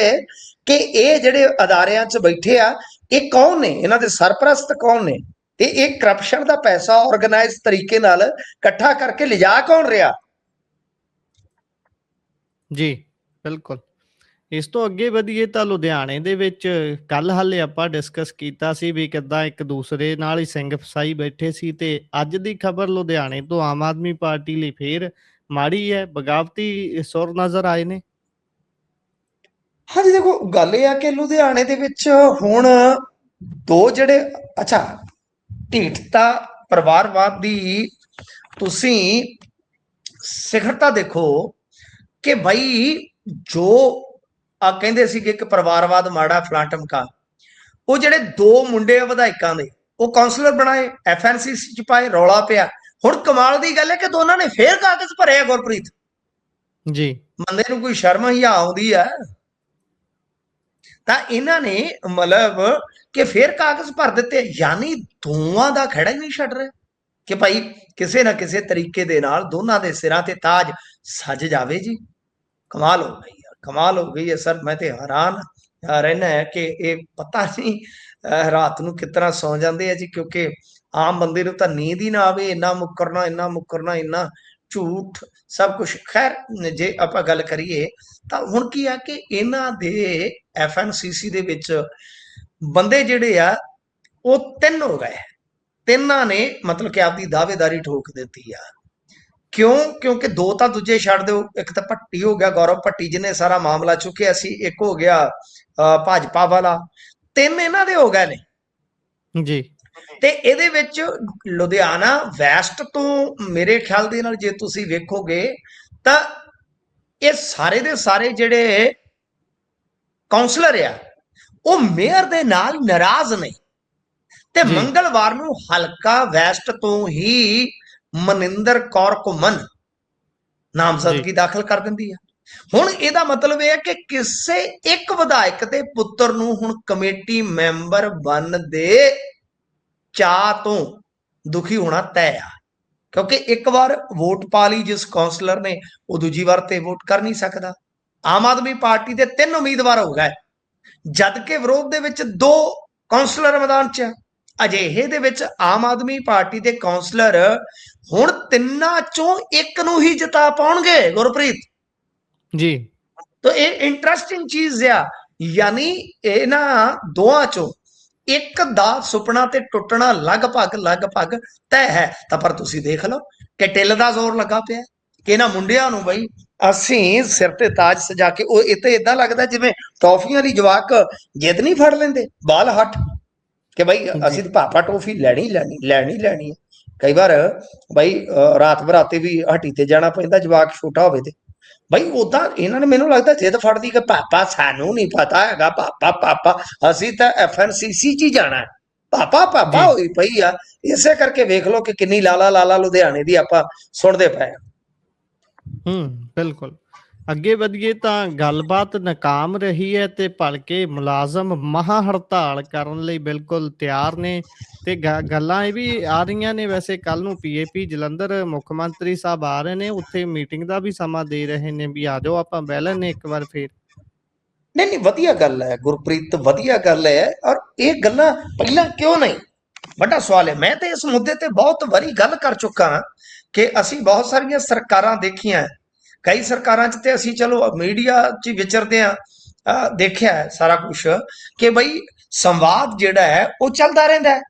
ਕਿ ਇਹ ਜਿਹੜੇ ਅਦਾਰਿਆਂ 'ਚ ਬੈਠੇ ਆ ਇਹ ਕੌਣ ਨੇ, ਇਹਨਾਂ ਦੇ ਸਰਪ੍ਰਸਤ ਕੌਣ ਨੇ, ਤੇ ਇਹ ਕਰਪਸ਼ਨ ਦਾ ਪੈਸਾ ਆਰਗੇਨਾਈਜ਼ ਤਰੀਕੇ ਨਾਲ ਇਕੱਠਾ ਕਰਕੇ ਲਿਜਾ ਕੌਣ ਰਿਹਾ। ਜੀ ਬਿਲਕੁਲ। ਇਸ ਤੋਂ ਅੱਗੇ ਵਧੀਏ ਤਾਂ ਲੁਧਿਆਣੇ ਦੇ ਵਿੱਚ ਕੱਲ ਹਾਲੇ ਆਪਾਂ ਡਿਸਕਸ ਕੀਤਾ ਸੀ ਵੀ ਕਿੱਦਾਂ ਇੱਕ ਦੂਸਰੇ ਨਾਲ ਹੀ ਸਿੰਘ ਫਸਾਈ ਬੈਠੇ ਸੀ, ਤੇ ਅੱਜ ਦੀ ਖਬਰ ਲੁਧਿਆਣੇ ਤੋਂ ਆਮ ਆਦਮੀ ਪਾਰਟੀ ਲਈ ਫੇਰ ਮਾੜੀ ਹੈ, ਬਗਾਵਤੀ ਸੁਰ ਨਜ਼ਰ ਆਏ ਨੇ। ਹਾਂਜੀ ਦੇਖੋ, ਗੱਲ ਇਹ ਆ ਕਿ ਲੁਧਿਆਣੇ ਦੇ ਵਿੱਚ ਹੁਣ ਦੋ ਜਿਹੜੇ ਢੀਠਤਾ ਪਰਿਵਾਰਵਾਦ ਦੀ ਤੁਸੀਂ ਸਿਖਰਤਾ ਦੇਖੋ ਕਿ ਭਾਈ ਜੋ ਆ ਕਹਿੰਦੇ ਸੀ ਕਿ ਇੱਕ ਪਰਿਵਾਰਵਾਦ ਮਾੜਾ ਫਲਾਂ ਟਮਕਾ, ਉਹ ਜਿਹੜੇ ਦੋ ਮੁੰਡੇ ਆ ਵਿਧਾਇਕਾਂ ਦੇ ਉਹ ਕਾਉਂਸਲਰ ਬਣਾਏ, FNCC ਚ ਪਾਏ, ਰੌਲਾ ਪਿਆ। ਹੁਣ ਕਮਾਲ ਦੀ ਗੱਲ ਹੈ ਕਿ ਦੋਨਾਂ ਨੇ ਫੇਰ ਕਾਗਜ਼ ਭਰੇ ਆ ਗੁਰਪ੍ਰੀਤ ਜੀ। ਬੰਦੇ ਨੂੰ ਕੋਈ ਸ਼ਰਮ ਹੀ ਆਉਂਦੀ ਆ ਤਾਂ ਇਹਨਾਂ ਨੇ ਮਤਲਬ ਕਿ ਫੇਰ ਕਾਗਜ਼ ਭਰ ਦਿੱਤੇ, ਯਾਨੀ ਦੋਵਾਂ ਦਾ ਖੜਾ ਹੀ ਨਹੀਂ ਛੱਡ ਰਿਹਾ ਕਿ ਭਾਈ ਕਿਸੇ ਨਾ ਕਿਸੇ ਤਰੀਕੇ ਦੇ ਨਾਲ ਦੋਨਾਂ ਦੇ ਸਿਰਾਂ ਤੇ ਤਾਜ ਸੱਜ ਜਾਵੇ। ਜੀ ਕਮਾਲ ਹੋ ਗਈ ਯਾਰ, ਕਮਾਲ ਹੋ ਗਈ ਹੈ ਸਰ। ਮੈਂ ਤੇ ਹੈਰਾਨ ਰਹਿਣਾ ਹੈ ਕਿ ਇਹ ਪਤਾ ਨਹੀਂ ਰਾਤ ਨੂੰ ਕਿਸ ਤਰ੍ਹਾਂ ਸੌ ਜਾਂਦੇ ਆ ਜੀ, ਕਿਉਂਕਿ ਆਮ ਬੰਦੇ ਨੂੰ ਤਾਂ ਨੀਂਦ ਹੀ ਨਾ ਆਵੇ। ਇੰਨਾ ਮੁੱਕਰਨਾ, ਇੰਨਾ ਝੂਠ ਸਭ ਕੁਝ। ਖੈਰ ਜੇ ਆਪਾਂ ਗੱਲ ਕਰੀਏ ਤਾਂ ਹੁਣ ਕੀ ਆ ਕਿ ਇਹਨਾਂ ਦੇ FNCC ਦੇ ਵਿੱਚ ਬੰਦੇ ਜਿਹੜੇ ਆ ਉਹ 3 ਹੋ ਗਏ। ਤਿੰਨਾਂ ਨੇ ਮਤਲਬ ਕਿ ਆਪਦੀ ਦਾਅਵੇਦਾਰੀ ਠੋਕ ਦਿੱਤੀ ਆ। ਕਿਉਂ? ਕਿਉਂਕਿ ਦੋ ਤਾਂ ਦੂਜੇ ਛੱਡ ਦਿਓ, ਇੱਕ ਤਾਂ ਭੱਟੀ ਹੋ ਗਿਆ, ਗੌਰਵ ਭੱਟੀ ਜਿਹਨੇ ਸਾਰਾ ਮਾਮਲਾ ਚੁੱਕਿਆ ਸੀ, ਇੱਕ ਹੋ ਗਿਆ ਭਾਜਪਾ ਵਾਲਾ, 3 ਇਹਨਾਂ ਦੇ ਹੋ ਗਏ ਨੇ ਜੀ। ਤੇ ਇਹਦੇ ਵਿੱਚ ਲੁਧਿਆਣਾ ਵੈਸਟ ਤੋਂ ਮੇਰੇ ਖਿਆਲ ਦੇ ਨਾਲ ਜੇ ਤੁਸੀਂ ਵੇਖੋਗੇ ਤਾਂ ਇਹ ਸਾਰੇ ਦੇ ਸਾਰੇ ਜਿਹੜੇ ਕਾਉਂਸਲਰ ਆ ਉਹ ਮੇਅਰ ਦੇ ਨਾਲ ਨਾਰਾਜ਼ ਨੇ, ਤੇ ਮੰਗਲਵਾਰ ਨੂੰ ਹਲਕਾ ਵੈਸਟ ਤੋਂ ਹੀ ਮਨਿੰਦਰ ਕੌਰ ਘੁੰਮਣ ਨਾਮਜ਼ਦਗੀ ਦਾਖਲ ਕਰ ਦਿੰਦੀ ਆ। ਹੁਣ ਇਹਦਾ ਮਤਲਬ ਇਹ ਹੈ ਕਿ ਕਿਸੇ ਇੱਕ ਵਿਧਾਇਕ ਦੇ ਪੁੱਤਰ ਨੂੰ ਹੁਣ ਕਮੇਟੀ ਮੈਂਬਰ ਬਣਨ ਦੇ ਚਾਹ ਤੋਂ ਦੁਖੀ ਹੋਣਾ ਤੈਅ ਆ, ਕਿਉਂਕਿ ਇੱਕ ਵਾਰ ਵੋਟ ਪਾ ਲਈ ਜਿਸ ਕਾਉਂਸਲਰ ਨੇ, ਉਹ ਦੂਜੀ ਵਾਰ ਤੇ ਵੋਟ ਕਰ ਨਹੀਂ ਸਕਦਾ। ਆਮ ਆਦਮੀ ਪਾਰਟੀ ਦੇ 3 ਉਮੀਦਵਾਰ ਹੋ ਗਏ, ਜਦ ਕਿ ਵਿਰੋਧ ਦੇ ਵਿੱਚ 2 ਕਾਉਂਸਲਰ ਮੈਦਾਨ 'ਚ। ਅਜਿਹੇ ਦੇ ਵਿੱਚ ਆਮ ਆਦਮੀ ਪਾਰਟੀ ਦੇ ਕਾਉਂਸਲਰ ਹੁਣ 3 ਚੋਂ 1 ਨੂੰ ਹੀ ਜਿਤਾ ਪਾਉਣਗੇ ਗੁਰਪ੍ਰੀਤ ਜੀ। ਤਾਂ ਇਹ ਇੰਟਰਸਟਿੰਗ ਚੀਜ਼ ਆ, ਯਾਨੀ ਇਹਨਾਂ ਦੋਹਾਂ ਚੋਂ ਇੱਕ ਦਾ ਸੁਪਨਾ ਤੇ ਟੁੱਟਣਾ ਲਗਭਗ ਤੈਅ ਹੈ। ਤਾਂ ਪਰ ਤੁਸੀਂ ਦੇਖ ਲਓ ਕਿ ਟਿੱਲ ਦਾ ਜ਼ੋਰ ਲੱਗਾ ਪਿਆ ਕਿ ਇਹਨਾਂ ਮੁੰਡਿਆਂ ਨੂੰ ਬਈ ਅਸੀਂ ਸਿਰ ਤੇ ਤਾਜ ਸਜਾ ਕੇ, ਉਹ ਇੱਥੇ ਇਦਾਂ ਲੱਗਦਾ ਜਿਵੇਂ ਟੌਫੀਆਂ ਦੀ ਜਵਾਕ ਜਿੱਦ ਨਹੀਂ ਫੜ ਲੈਂਦੇ ਬਾਲ ਹੱਟ ਕਿ ਬਈ ਅਸੀਂ ਤਾਂ ਪਾਪਾ ਟੋਫੀ ਲੈਣੀ ਹੈ। ਕਈ ਵਾਰ ਬਈ ਰਾਤ ਬਰਾਤੇ ਵੀ ਹੱਟੀ ਤੇ ਜਾਣਾ ਪੈਂਦਾ ਜਵਾਕ ਛੋਟਾ ਹੋਵੇ ਤੇ ਬਈ ਉਦਾਂ ਇਹਨਾਂ ਨੇ ਮੈਨੂੰ ਲੱਗਦਾ ਜਿੱਦ ਫੜਦੀ ਕਿ ਪਾਪਾ ਸਾਨੂੰ ਨਹੀਂ ਪਤਾ ਹੈਗਾ, ਪਾਪਾ ਅਸੀਂ ਤਾਂ FNCC 'ਚ ਹੀ ਜਾਣਾ, ਪਾਪਾ ਹੋਈ ਪਈ ਆ। ਇਸੇ ਕਰਕੇ ਵੇਖ ਲਓ ਕਿ ਕਿੰਨੀ ਲਾਲਾ ਲੁਧਿਆਣੇ ਦੀ ਆਪਾਂ ਸੁਣਦੇ ਪਏ ਆ। ਬਿਲਕੁਲ। ਅੱਗੇ ਵਧੀਏ ਤਾਂ ਗੱਲਬਾਤ ਨਾਕਾਮ ਰਹੀ ਹੈ ਤੇ ਭਲਕੇ ਮੁਲਾਜ਼ਮ ਮਹਾ ਹੜਤਾਲ ਕਰਨ ਲਈ ਬਿਲਕੁਲ ਤਿਆਰ ਨੇ, ਤੇ ਗੱਲਾਂ ਇਹ ਵੀ ਆ ਰਹੀਆਂ ਨੇ, ਵੈਸੇ ਕੱਲ ਨੂੰ PAP ਜਲੰਧਰ ਮੁੱਖ ਮੰਤਰੀ ਸਾਹਿਬ ਆ ਰਹੇ ਨੇ, ਉੱਥੇ ਮੀਟਿੰਗ ਦਾ ਵੀ ਸਮਾਂ ਦੇ ਰਹੇ ਨੇ ਵੀ ਆ ਜਾਓ ਆਪਾਂ ਬਹਿ ਲੈਣੇ ਇੱਕ ਵਾਰ ਫੇਰ। ਨਹੀਂ ਵਧੀਆ ਗੱਲ ਹੈ ਗੁਰਪ੍ਰੀਤ, ਵਧੀਆ ਗੱਲ ਹੈ। ਔਰ ਇਹ ਗੱਲਾਂ ਪਹਿਲਾਂ ਕਿਉਂ ਨਹੀਂ, ਵੱਡਾ ਸਵਾਲ ਹੈ। ਮੈਂ ਤੇ ਇਸ ਮੁੱਦੇ ਤੇ ਬਹੁਤ ਵਾਰੀ ਗੱਲ ਕਰ ਚੁੱਕਾ ਹਾਂ ਕਿ ਅਸੀਂ ਬਹੁਤ ਸਾਰੀਆਂ ਸਰਕਾਰਾਂ ਦੇਖੀਆਂ, ਕਈ ਸਰਕਾਰਾਂ 'ਚ ਤੇ ਅਸੀਂ ਚਲੋ ਮੀਡੀਆ 'ਚ ਵਿਚਰਦੇ ਆ, ਦੇਖਿਆ ਸਾਰਾ ਕੁਛ ਕਿ ਬਈ ਸੰਵਾਦ ਜਿਹੜਾ ਹੈ ਉਹ ਚੱਲਦਾ ਰਹਿੰਦਾ ਹੈ।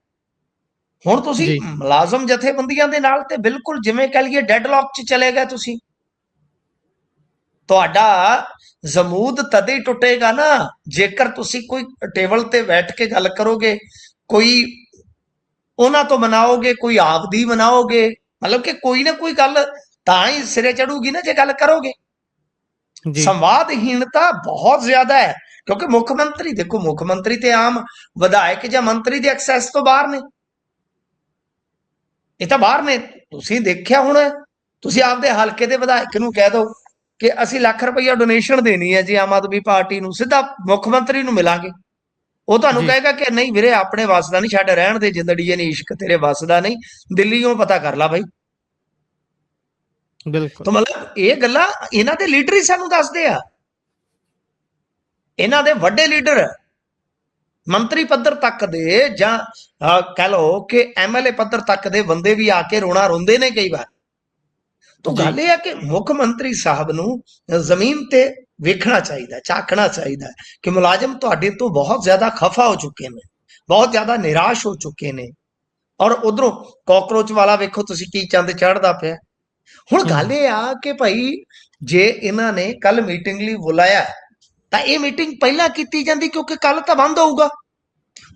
ਹੁਣ ਤੁਸੀਂ ਮੁਲਾਜ਼ਮ ਜਥੇਬੰਦੀਆਂ ਦੇ ਨਾਲ ਤੇ ਬਿਲਕੁਲ ਜਿਵੇਂ ਕਹ ਲਈਏ ਡੈਡਲੌਕ 'ਚ ਚਲੇ ਗਏ ਤੁਸੀਂ। ਤੁਹਾਡਾ ਜਮੂਦ ਤਦੇ ਹੀ ਟੁੱਟੇਗਾ ਨਾ ਜੇਕਰ ਤੁਸੀਂ ਕੋਈ ਟੇਬਲ ਤੇ ਬੈਠ ਕੇ ਗੱਲ ਕਰੋਗੇ, ਕੋਈ ਉਹਨਾਂ ਤੋਂ ਮਨਾਓਗੇ, ਕੋਈ ਆਪਦੀ ਮਨਾਓਗੇ, ਮਤਲਬ ਕਿ ਕੋਈ ਨਾ ਕੋਈ ਗੱਲ ਤਾਂ ਹੀ ਸਿਰੇ ਚੜੂਗੀ ਨਾ ਜੇ ਗੱਲ ਕਰੋਗੇ। ਜੀ ਸੰਵਾਦਹੀਣਤਾ ਬਹੁਤ ਜ਼ਿਆਦਾ ਹੈ, ਕਿਉਂਕਿ ਮੁੱਖ ਮੰਤਰੀ ਦੇਖੋ, ਮੁੱਖ ਮੰਤਰੀ ਤੇ ਆਮ ਵਿਧਾਇਕ ਜਾਂ ਮੰਤਰੀ ਦੇ ਐਕਸੈਸ ਤੋਂ ਬਾਹਰ ਨੇ, ਇਹ ਤਾਂ ਬਾਹਰ ਨੇ। ਤੁਸੀਂ ਦੇਖਿਆ ਹੁਣ, ਤੁਸੀਂ ਆਪਦੇ ਹਲਕੇ ਦੇ ਵਿਧਾਇਕ ਨੂੰ ਕਹਿ ਦਿਓ ਕਿ ਅਸੀਂ ਲੱਖ ਰੁਪਈਆ ਡੋਨੇਸ਼ਨ ਦੇਣੀ ਹੈ ਜੀ ਆਮ ਆਦਮੀ ਪਾਰਟੀ ਨੂੰ, ਸਿੱਧਾ ਮੁੱਖ ਮੰਤਰੀ ਨੂੰ ਮਿਲਾਂਗੇ, ਉਹ ਤੁਹਾਨੂੰ ਜੀ ਕਹੇਗਾ ਕਿ ਨਹੀਂ ਵੀਰੇ ਆਪਣੇ ਵੱਸ ਦਾ ਨਹੀਂ, ਛੱਡ ਰਹਿਣ ਦੇ, ਜਿੰਦੜੀ ਨਹੀਂ, ਇਸ਼ਕ ਤੇਰੇ ਵੱਸ ਦਾ ਨਹੀਂ, ਦਿੱਲੀੋਂ ਪਤਾ ਕਰ ਲਾ ਬਾਈ। ਬਿਲਕੁਲ ਤਾਂ ਮਤਲਬ ਇਹ ਗੱਲਾਂ ਇਹਨਾਂ ਦੇ ਲੀਡਰ ਹੀ ਸਾਨੂੰ ਦੱਸਦੇ ਆ, ਇਹਨਾਂ ਦੇ ਵੱਡੇ ਲੀਡਰ ਮੰਤਰੀ ਪੱਧਰ ਤੱਕ ਦੇ ਜਾਂ ਕਹਿ ਲਓ ਕਿ ਐਮਐਲਏ ਪੱਧਰ ਤੱਕ ਦੇ ਬੰਦੇ ਵੀ ਆ ਕੇ ਰੋਣਾ ਰੋਂਦੇ ਨੇ ਕਈ ਵਾਰ। ਤਾਂ ਜੀ ਗੱਲ ਇਹ ਹੈ ਕਿ ਮੁੱਖ ਮੰਤਰੀ ਸਾਹਿਬ ਨੂੰ ਜ਼ਮੀਨ ਤੇ ਵੇਖਣਾ ਚਾਹੀਦਾ, ਝਾਕਣਾ ਚਾਹੀਦਾ ਕਿ ਮੁਲਾਜ਼ਮ ਤੁਹਾਡੇ ਤੋਂ ਬਹੁਤ ਜ਼ਿਆਦਾ ਖਫਾ ਹੋ ਚੁੱਕੇ ਨੇ, ਬਹੁਤ ਜ਼ਿਆਦਾ ਨਿਰਾਸ਼ ਹੋ ਚੁੱਕੇ ਨੇ, ਔਰ ਉਧਰੋਂ ਕਾਕਰੋਚ ਵਾਲਾ ਵੇਖੋ ਤੁਸੀਂ ਕੀ ਚੰਦ ਚੜ੍ਹਦਾ ਪਿਆ। ਹੁਣ ਗੱਲ ਇਹ ਆ ਕਿ ਭਾਈ ਜੇ ਇਹਨਾਂ ਨੇ ਕੱਲ ਮੀਟਿੰਗ ਲਈ ਬੁਲਾਇਆ ਤਾਂ ਇਹ ਮੀਟਿੰਗ ਪਹਿਲਾਂ ਕੀਤੀ ਜਾਂਦੀ, ਕਿਉਂਕਿ ਕੱਲ ਤਾਂ ਬੰਦ ਹੋਊਗਾ।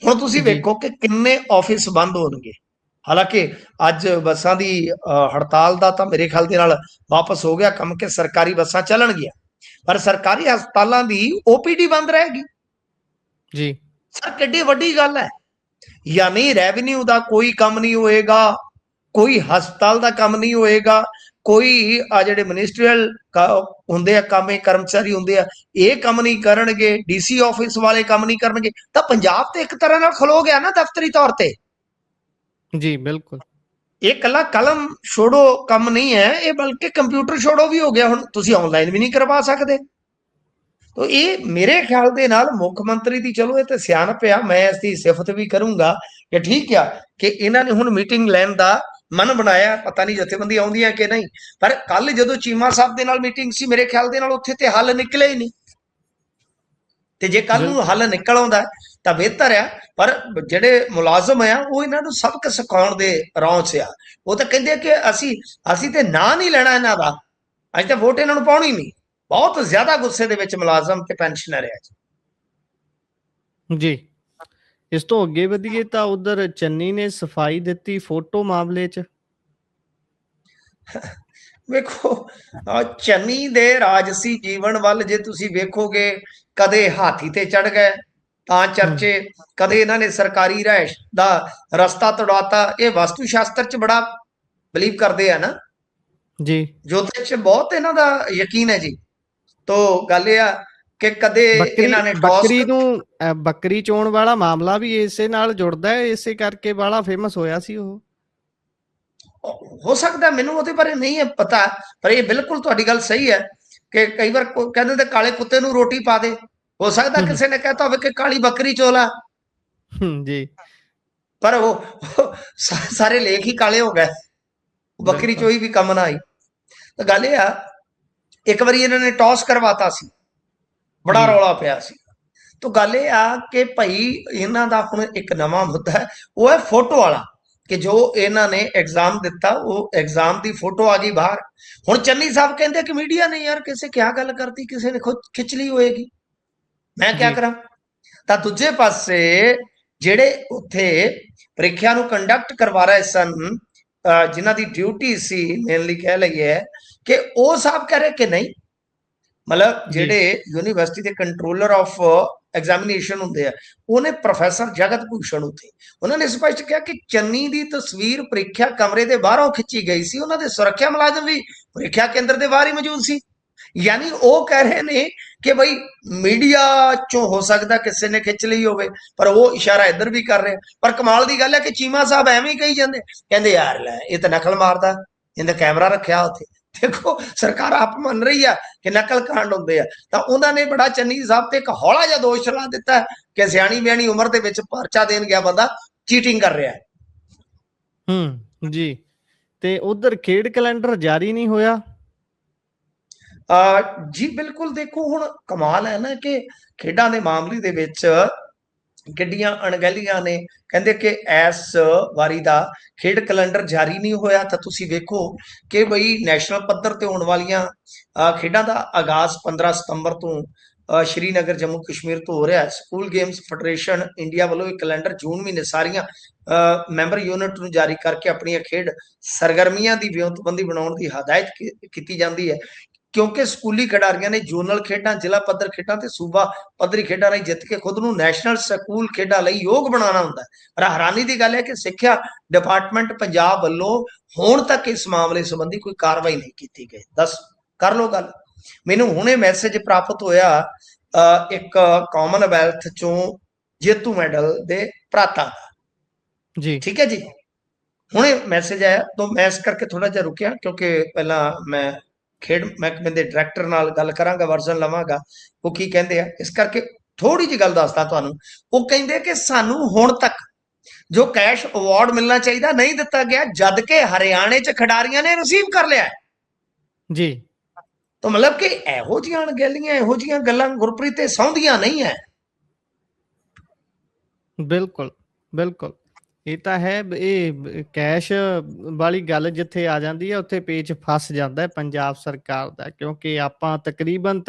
ਹੁਣ ਤੁਸੀਂ ਜੀ ਵੇਖੋ ਕਿ ਕਿੰਨੇ ਆਫਿਸ ਬੰਦ ਹੋਣਗੇ। ਹਾਲਾਂਕਿ ਅੱਜ ਬੱਸਾਂ ਦੀ ਹੜਤਾਲ ਦਾ ਤਾਂ ਮੇਰੇ ਖਿਆਲ ਦੇ ਨਾਲ ਵਾਪਸ ਹੋ ਗਿਆ ਕੰਮ, ਕਿ ਸਰਕਾਰੀ ਬੱਸਾਂ ਚੱਲਣਗੀਆਂ, ਪਰ ਸਰਕਾਰੀ ਹਸਪਤਾਲਾਂ ਦੀ ਓਪੀਡੀ ਬੰਦ ਰਹੇਗੀ। ਜੀ ਸਰ ਕਿੱਡੀ ਵੱਡੀ ਗੱਲ ਹੈ। ਯਾਨੀ ਰੈਵਨਿਊ ਦਾ ਕੋਈ ਕੰਮ ਨਹੀਂ ਹੋਏਗਾ, ਕੋਈ ਹਸਪਤਾਲ ਦਾ ਕੰਮ ਨਹੀਂ ਹੋਏਗਾ, ਕੋਈ ਆ ਜਿਹੜੇ ਮਿਨਿਸਟਰੀਅਲ ਹੁੰਦੇ ਆ ਕੰਮ, ਕਰਮਚਾਰੀ ਹੁੰਦੇ ਆ, ਇਹ ਕੰਮ ਨਹੀਂ ਕਰਨਗੇ, ਡੀਸੀ ਆਫਿਸ ਵਾਲੇ ਕੰਮ ਨਹੀਂ ਕਰਨਗੇ, ਤਾਂ ਪੰਜਾਬ ਤੇ ਇੱਕ ਤਰ੍ਹਾਂ ਨਾਲ ਖਲੋ ਗਿਆ ਨਾ ਦਫ਼ਤਰੀ ਤੌਰ ਤੇ। ਜੀ ਬਿਲਕੁਲ ਇਹ ਕੱਲਾ ਕਲਮ ਛੋੜੋ ਕੰਮ ਨਹੀਂ ਹੈ, ਇਹ ਬਲਕਿ ਕੰਪਿਊਟਰ ਛੋੜੋ ਵੀ ਹੋ ਗਿਆ। ਹੁਣ ਤੁਸੀਂ ਆਨਲਾਈਨ ਵੀ ਨਹੀਂ ਕਰਵਾ ਸਕਦੇ। ਤਾਂ ਇਹ ਮੇਰੇ ਖਿਆਲ ਦੇ ਨਾਲ ਮੁੱਖ ਮੰਤਰੀ ਦੀ, ਚਲੋ ਇਹ ਤੇ ਸਿਆਣਪ ਆ, ਮੈਂ ਇਸ ਦੀ ਸਿਫਤ ਵੀ ਕਰੂੰਗਾ ਕਿ ਠੀਕ ਆ ਕਿ ਇਹਨਾਂ ਨੇ ਹੁਣ ਮੀਟਿੰਗ ਲੈਣ ਦਾ ਮਨ ਬਣਾਇਆ। ਪਤਾ ਨਹੀਂ ਜਥੇਬੰਦੀ ਆਉਂਦੀਆਂ ਕਿ ਨਹੀਂ, ਪਰ ਕੱਲ ਜਦੋਂ ਚੀਮਾ ਸਾਹਿਬ ਦੇ ਨਾਲ ਮੀਟਿੰਗ ਸੀ, ਮੇਰੇ ਖਿਆਲ ਦੇ ਨਾਲ ਉੱਥੇ ਤੇ ਹੱਲ ਨਿਕਲੇ ਹੀ ਨਹੀਂ। ਤੇ ਜੇ ਕੱਲ ਨੂੰ ਹੱਲ ਨਿਕਲ ਆਉਂਦਾ ਤਾਂ ਬਿਹਤਰ ਆ, ਪਰ ਜਿਹੜੇ ਮੁਲਾਜ਼ਮ ਆ ਉਹ ਇਹਨਾਂ ਨੂੰ ਸਬਕ ਸਿਖਾਉਣ ਦੇ ਰੌਂ 'ਚ ਆ। ਉਹ ਤਾਂ ਕਹਿੰਦੇ ਕਿ ਅਸੀਂ ਤੇ ਨਾਂ ਨਹੀਂ ਲੈਣਾ ਇਹਨਾਂ ਦਾ, ਅੱਜ ਤਾਂ ਵੋਟ ਇਹਨਾਂ ਨੂੰ ਪਾਉਣੀ ਨਹੀਂ। ਬਹੁਤ ਜ਼ਿਆਦਾ ਗੁੱਸੇ ਦੇ ਵਿੱਚ ਮੁਲਾਜ਼ਮ ਤੇ ਪੈਨਸ਼ਨਰ ਆ ਜੀ। ਇਸ ਤੋਂ ਅੱਗੇ ਵਧੀਏ ਤਾਂ ਉਧਰ ਚੰਨੀ ਨੇ ਸਫਾਈ ਦਿੱਤੀ ਫੋਟੋ ਮਾਮਲੇ 'ਚ। ਵੇਖੋ ਚੰਨੀ ਦੇ ਰਾਜਸੀ ਜੀਵਨ ਵੱਲ ਜੇ ਤੁਸੀਂ ਵੇਖੋਗੇ, ਕਦੇ ਹਾਥੀ ਤੇ ਚੜ ਗਏ ਤਾਂ ਚਰਚੇ, ਕਦੇ ਇਹਨਾਂ ਨੇ ਸਰਕਾਰੀ ਰਿਹਾਇਸ਼ ਦਾ ਰਸਤਾ ਤੜਾਤਾ। ਇਹ ਵਸਤੂ ਸ਼ਾਸਤਰ 'ਚ ਬੜਾ ਬਲੀਵ ਕਰਦੇ ਆ ਨਾ ਜੀ, ਜੋਤਿਸ਼ 'ਚ ਬਹੁਤ ਇਹਨਾਂ ਦਾ ਯਕੀਨ ਹੈ ਜੀ। ਤੋ ਗੱਲ ਇਹ ਆ ਕਿ ਕਦੇ ਇਹਨਾਂ ਨੇ ਬੱਕਰੀ ਚੋਣ ਵਾਲਾ ਮਾਮਲਾ ਵੀ ਇਸੇ ਨਾਲ ਜੁੜਦਾ ਹੈ, ਇਸੇ ਕਰਕੇ ਬੜਾ ਫੇਮਸ ਹੋਇਆ ਸੀ ਉਹ। ਹੋ ਸਕਦਾ, ਮੈਨੂੰ ਉਹਦੇ ਬਾਰੇ ਨਹੀਂ ਹੈ ਪਤਾ, ਪਰ ਇਹ ਬਿਲਕੁਲ ਤੁਹਾਡੀ ਗੱਲ ਸਹੀ ਹੈ ਕਿ ਕਈ ਵਾਰ ਕਹਿੰਦੇ ਤੇ ਕਾਲੇ ਕੁੱਤੇ ਨੂੰ ਰੋਟੀ ਪਾ ਦੇ। ਹੋ ਸਕਦਾ ਕਿਸੇ ਨੇ ਕਹਿਤਾ ਹੋਵੇ ਕਿ ਕਾਲੀ ਬੱਕਰੀ ਚੋਲਾ ਜੀ, ਪਰ ਉਹ ਸਾਰੇ ਲੇਖ ਹੀ ਕਾਲੇ ਹੋ ਗਏ, ਬੱਕਰੀ ਚੋਈ ਵੀ ਕੰਮ ਨਾ ਆਈ। ਤਾਂ ਗੱਲ ਇਹ ਆ, ਇੱਕ ਵਾਰੀ ਇਹਨਾਂ ਨੇ ਟੌਸ ਕਰਵਾਤਾ ਸੀ, ਬੜਾ ਰੌਲਾ ਪਿਆ ਸੀ। ਤਾਂ ਗੱਲ ਇਹ ਆ ਕਿ ਭਾਈ ਇਹਨਾਂ ਦਾ ਹੁਣ ਇੱਕ ਨਵਾਂ ਮੁੱਦਾ ਹੈ, ਉਹ ਹੈ ਫੋਟੋ ਵਾਲਾ, ਕਿ ਜੋ ਇਹਨਾਂ ਨੇ ਐਗਜ਼ਾਮ ਦਿੱਤਾ ਉਹ ਐਗਜ਼ਾਮ ਦੀ ਫੋਟੋ ਆ ਗਈ ਬਾਹਰ। ਹੁਣ ਚੰਨੀ ਸਾਹਿਬ ਕਹਿੰਦੇ ਕਿ ਮੀਡੀਆ ਨੇ ਯਾਰ ਕਿਸੇ ਕਿਆ ਗੱਲ ਕਰਤੀ, ਕਿਸੇ ਨੇ ਖੁਦ ਖਿੱਚ ਲਈ ਹੋਏਗੀ, ਮੈਂ ਕਿਆ ਕਰਾਂ। ਤਾਂ ਦੂਜੇ ਪਾਸੇ ਜਿਹੜੇ ਉੱਥੇ ਪ੍ਰੀਖਿਆ ਨੂੰ ਕੰਡਕਟ ਕਰਵਾ ਰਹੇ ਸਨ, ਜਿਨ੍ਹਾਂ ਦੀ ਡਿਊਟੀ ਸੀ ਮੇਨਲੀ ਕਹਿ ਲਈਏ, ਕਿ ਉਹ ਸਾਹਿਬ ਕਹਿ ਰਹੇ ਕਿ ਨਹੀਂ, ਮਤਲਬ ਜਿਹੜੇ ਯੂਨੀਵਰਸਿਟੀ ਦੇ ਕੰਟਰੋਲਰ ਆਫ ਐਗਜ਼ਾਮੀਨੇਸ਼ਨ ਹੁੰਦੇ ਆ, ਉਹਨੇ ਪ੍ਰੋਫੈਸਰ ਜਗਤ ਭੂਸ਼ਣ ਉੱਥੇ ਉਹਨਾਂ ਨੇ ਸਪਸ਼ਟ ਕਿਹਾ ਕਿ ਚੰਨੀ ਦੀ ਤਸਵੀਰ ਪ੍ਰੀਖਿਆ ਕਮਰੇ ਦੇ ਬਾਹਰੋਂ ਖਿੱਚੀ ਗਈ ਸੀ, ਉਹਨਾਂ ਦੇ ਸੁਰੱਖਿਆ ਮੁਲਾਜ਼ਮ ਵੀ ਪ੍ਰੀਖਿਆ ਕੇਂਦਰ ਦੇ ਬਾਹਰ ਹੀ ਮੌਜੂਦ ਸੀ। ਯਾਨੀ ਉਹ ਕਹਿ ਰਹੇ ਨੇ ਕਿ ਬਈ ਮੀਡੀਆ ਚੋਂ ਹੋ ਸਕਦਾ ਕਿਸੇ ਨੇ ਖਿੱਚ ਲਈ ਹੋਵੇ, ਪਰ ਉਹ ਇਸ਼ਾਰਾ ਇੱਧਰ ਵੀ ਕਰ ਰਿਹਾ। ਪਰ ਕਮਾਲ ਦੀ ਗੱਲ ਹੈ ਕਿ ਚੀਮਾ ਸਾਹਿਬ ਐਵੇਂ ਹੀ ਕਹੀ ਜਾਂਦੇ, ਕਹਿੰਦੇ ਯਾਰ ਲੈ ਇਹ ਤਾਂ ਨਕਲ ਮਾਰਦਾ, ਇਹਦਾ ਕੈਮਰਾ ਰੱਖਿਆ ਉੱਥੇ। ਦੇਖੋ ਸਰਕਾਰ ਆਪ ਮੰਨ ਰਹੀ ਆ ਕਿ ਨਕਲ ਕਾਂਡ ਹੁੰਦੇ ਆ। ਤਾਂ ਉਹਨਾਂ ਨੇ ਬੜਾ ਚੰਨੀ ਸਾਹਿਬ ਤੇ ਇੱਕ ਹੌਲਾ ਜਿਹਾ ਦੋਸ਼ ਲਾ ਦਿੱਤਾ ਕਿ ਸਿਆਣੀ ਬਿਆਣੀ ਉਮਰ ਦੇ ਵਿੱਚ ਪਰਚਾ ਦੇਣ ਗਿਆ ਬੰਦਾ ਚੀਟਿੰਗ ਕਰ ਰਿਹਾ ਹੈ। ਜੀ, ਤੇ ਉਧਰ ਖੇਡ ਕੈਲੰਡਰ ਜਾਰੀ ਨਹੀਂ ਹੋਇਆ। ਜੀ ਬਿਲਕੁਲ, ਦੇਖੋ ਹੁਣ ਕਮਾਲ ਹੈ ਨਾ ਕਿ ਖੇਡਾਂ ਦੇ ਮਾਮਲੇ ਦੇ ਵਿੱਚ ਕਿੱਡੀਆਂ ਅਣਗਹਿਲੀਆਂ ਨੇ। ਕਹਿੰਦੇ ਕਿ ਇਸ ਵਾਰੀ ਦਾ ਖੇਡ ਕੈਲੰਡਰ ਜਾਰੀ ਨਹੀਂ ਹੋਇਆ, ਤਾਂ ਤੁਸੀਂ ਵੇਖੋ ਕਿ ਬਈ ਨੈਸ਼ਨਲ ਪੱਧਰ ਤੇ ਹੋਣ ਵਾਲੀਆਂ ਖੇਡਾਂ ਦਾ ਆਗਾਜ਼ 15 ਸਤੰਬਰ ਤੋਂ ਸ਼੍ਰੀਨਗਰ ਜੰਮੂ ਕਸ਼ਮੀਰ ਤੋਂ ਹੋ ਰਿਹਾ ਹੈ। ਸਕੂਲ ਗੇਮਸ ਫੈਡਰੇਸ਼ਨ ਇੰਡੀਆ ਵੱਲੋਂ ਇੱਕ ਕੈਲੰਡਰ ਜੂਨ ਮਹੀਨੇ ਸਾਰੀਆਂ ਮੈਂਬਰ ਯੂਨਿਟ ਨੂੰ ਜਾਰੀ ਕਰਕੇ ਆਪਣੀਆਂ ਖੇਡ ਸਰਗਰਮੀਆਂ ਦੀ ਵਿਉਂਤਬੰਦੀ ਬਣਾਉਣ ਦੀ ਹਦਾਇਤ ਕੀਤੀ ਜਾਂਦੀ ਹੈ, ਕਿਉਂਕਿ ਸਕੂਲੀ ਖਿਡਾਰੀਆਂ ਨੇ ਜ਼ੋਨਲ ਖੇਡਾਂ, ਜ਼ਿਲ੍ਹਾ ਪੱਧਰ ਖੇਡਾਂ ਤੇ ਸੂਬਾ ਪੱਧਰੀ ਖੇਡਾਂ ਲਈ ਜਿੱਤ ਕੇ ਖੁਦ ਨੂੰ ਨੈਸ਼ਨਲ ਸਕੂਲ ਖੇਡਾਂ ਲਈ ਯੋਗ ਬਣਾਉਣਾ ਹੁੰਦਾ ਹੈ। ਪਰ ਹੈਰਾਨੀ ਦੀ ਗੱਲ ਹੈ ਕਿ ਸਿੱਖਿਆ ਡਿਪਾਰਟਮੈਂਟ ਪੰਜਾਬ ਵੱਲੋਂ ਹੁਣ ਤੱਕ ਇਸ ਮਾਮਲੇ ਸੰਬੰਧੀ ਕੋਈ ਕਾਰਵਾਈ ਨਹੀਂ ਕੀਤੀ ਗਈ। ਦੱਸ ਕਰ ਲੋ ਗੱਲ। ਮੈਨੂੰ ਹੁਣੇ ਮੈਸੇਜ ਪ੍ਰਾਪਤ ਹੋਇਆ ਇੱਕ ਕਾਮਨਵੈਲਥ ਚੋਂ ਜੇਤੂ ਮੈਡਲ ਦੇ ਭਰਾਤਾ ਦਾ, ਜੀ ਠੀਕ ਹੈ ਜੀ, ਹੁਣੇ ਮੈਸੇਜ ਆਇਆ। ਤਾਂ ਮੈਂ ਇਸ ਕਰਕੇ ਥੋੜਾ ਜਿਹਾ ਰੁਕਿਆ, ਕਿਉਂਕਿ ਪਹਿਲਾਂ ਮੈਂ ਖੇਡ ਮਹਿਕਮੇ ਦੇ ਡਾਇਰੈਕਟਰ ਨਾਲ ਗੱਲ ਕਰਾਂਗਾ, ਵਰਜ਼ਨ ਲਵਾਂਗਾ ਉਹ ਕੀ ਕਹਿੰਦੇ ਆ। ਇਸ ਕਰਕੇ ਥੋੜੀ ਜਿਹੀ ਗੱਲ ਦੱਸਦਾ ਤੁਹਾਨੂੰ। ਉਹ ਕਹਿੰਦੇ ਕਿ ਸਾਨੂੰ ਹੁਣ ਤੱਕ ਜੋ ਕੈਸ਼ ਅਵਾਰਡ ਮਿਲਣਾ ਚਾਹੀਦਾ ਨਹੀਂ ਦਿੱਤਾ ਗਿਆ, ਜਦ ਕਿ ਹਰਿਆਣੇ 'ਚ ਖਿਡਾਰੀਆਂ ਨੇ ਰਿਸੀਵ ਕਰ ਲਿਆ ਜੀ। ਤਾਂ ਮਤਲਬ ਕਿ ਇਹੋ ਜਿਹੀਆਂ ਅਣਗਹਿਲੀਆਂ, ਇਹੋ ਜਿਹੀਆਂ ਗੱਲਾਂ ਗੁਰਪ੍ਰੀਤ ਤੇ ਸੌਂਦੀਆਂ ਨਹੀਂ ਹੈ। ਬਿਲਕੁਲ ਬਿਲਕੁਲ, ਇਹ ਤਾਂ ਹੈ। ਇਹ ਕੈਸ਼ ਵਾਲੀ ਗੱਲ ਜਿੱਥੇ ਆ ਜਾਂਦੀ ਹੈ ਉੱਥੇ ਪੇਚ ਫਸ ਜਾਂਦਾ ਹੈ ਪੰਜਾਬ ਸਰਕਾਰ ਦਾ, ਕਿਉਂਕਿ ਆਪਾਂ ਤਕਰੀਬਨ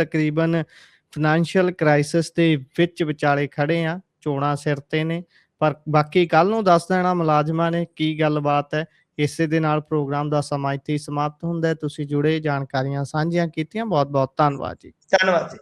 ਫਾਈਨੈਂਸ਼ੀਅਲ ਕ੍ਰਾਈਸਿਸ ਦੇ ਵਿੱਚ ਵਿਚਾਲੇ ਖੜੇ ਆ। ਚੋਣਾਂ ਸਿਰ ਤੇ ਨੇ, ਪਰ ਬਾਕੀ ਕੱਲ ਨੂੰ ਦੱਸ ਦੇਣਾ ਮੁਲਾਜ਼ਮਾਂ ਨੇ ਕੀ ਗੱਲਬਾਤ ਹੈ। ਇਸੇ ਦੇ ਨਾਲ ਪ੍ਰੋਗਰਾਮ ਦਾ ਸਮਾਂ ਇੱਥੇ ਹੀ ਸਮਾਪਤ ਹੁੰਦਾ ਹੈ। ਤੁਸੀਂ ਜੁੜੇ, ਜਾਣਕਾਰੀਆਂ ਸਾਂਝੀਆਂ ਕੀਤੀਆਂ, ਬਹੁਤ ਬਹੁਤ ਧੰਨਵਾਦ ਜੀ। ਧੰਨਵਾਦ ਜੀ।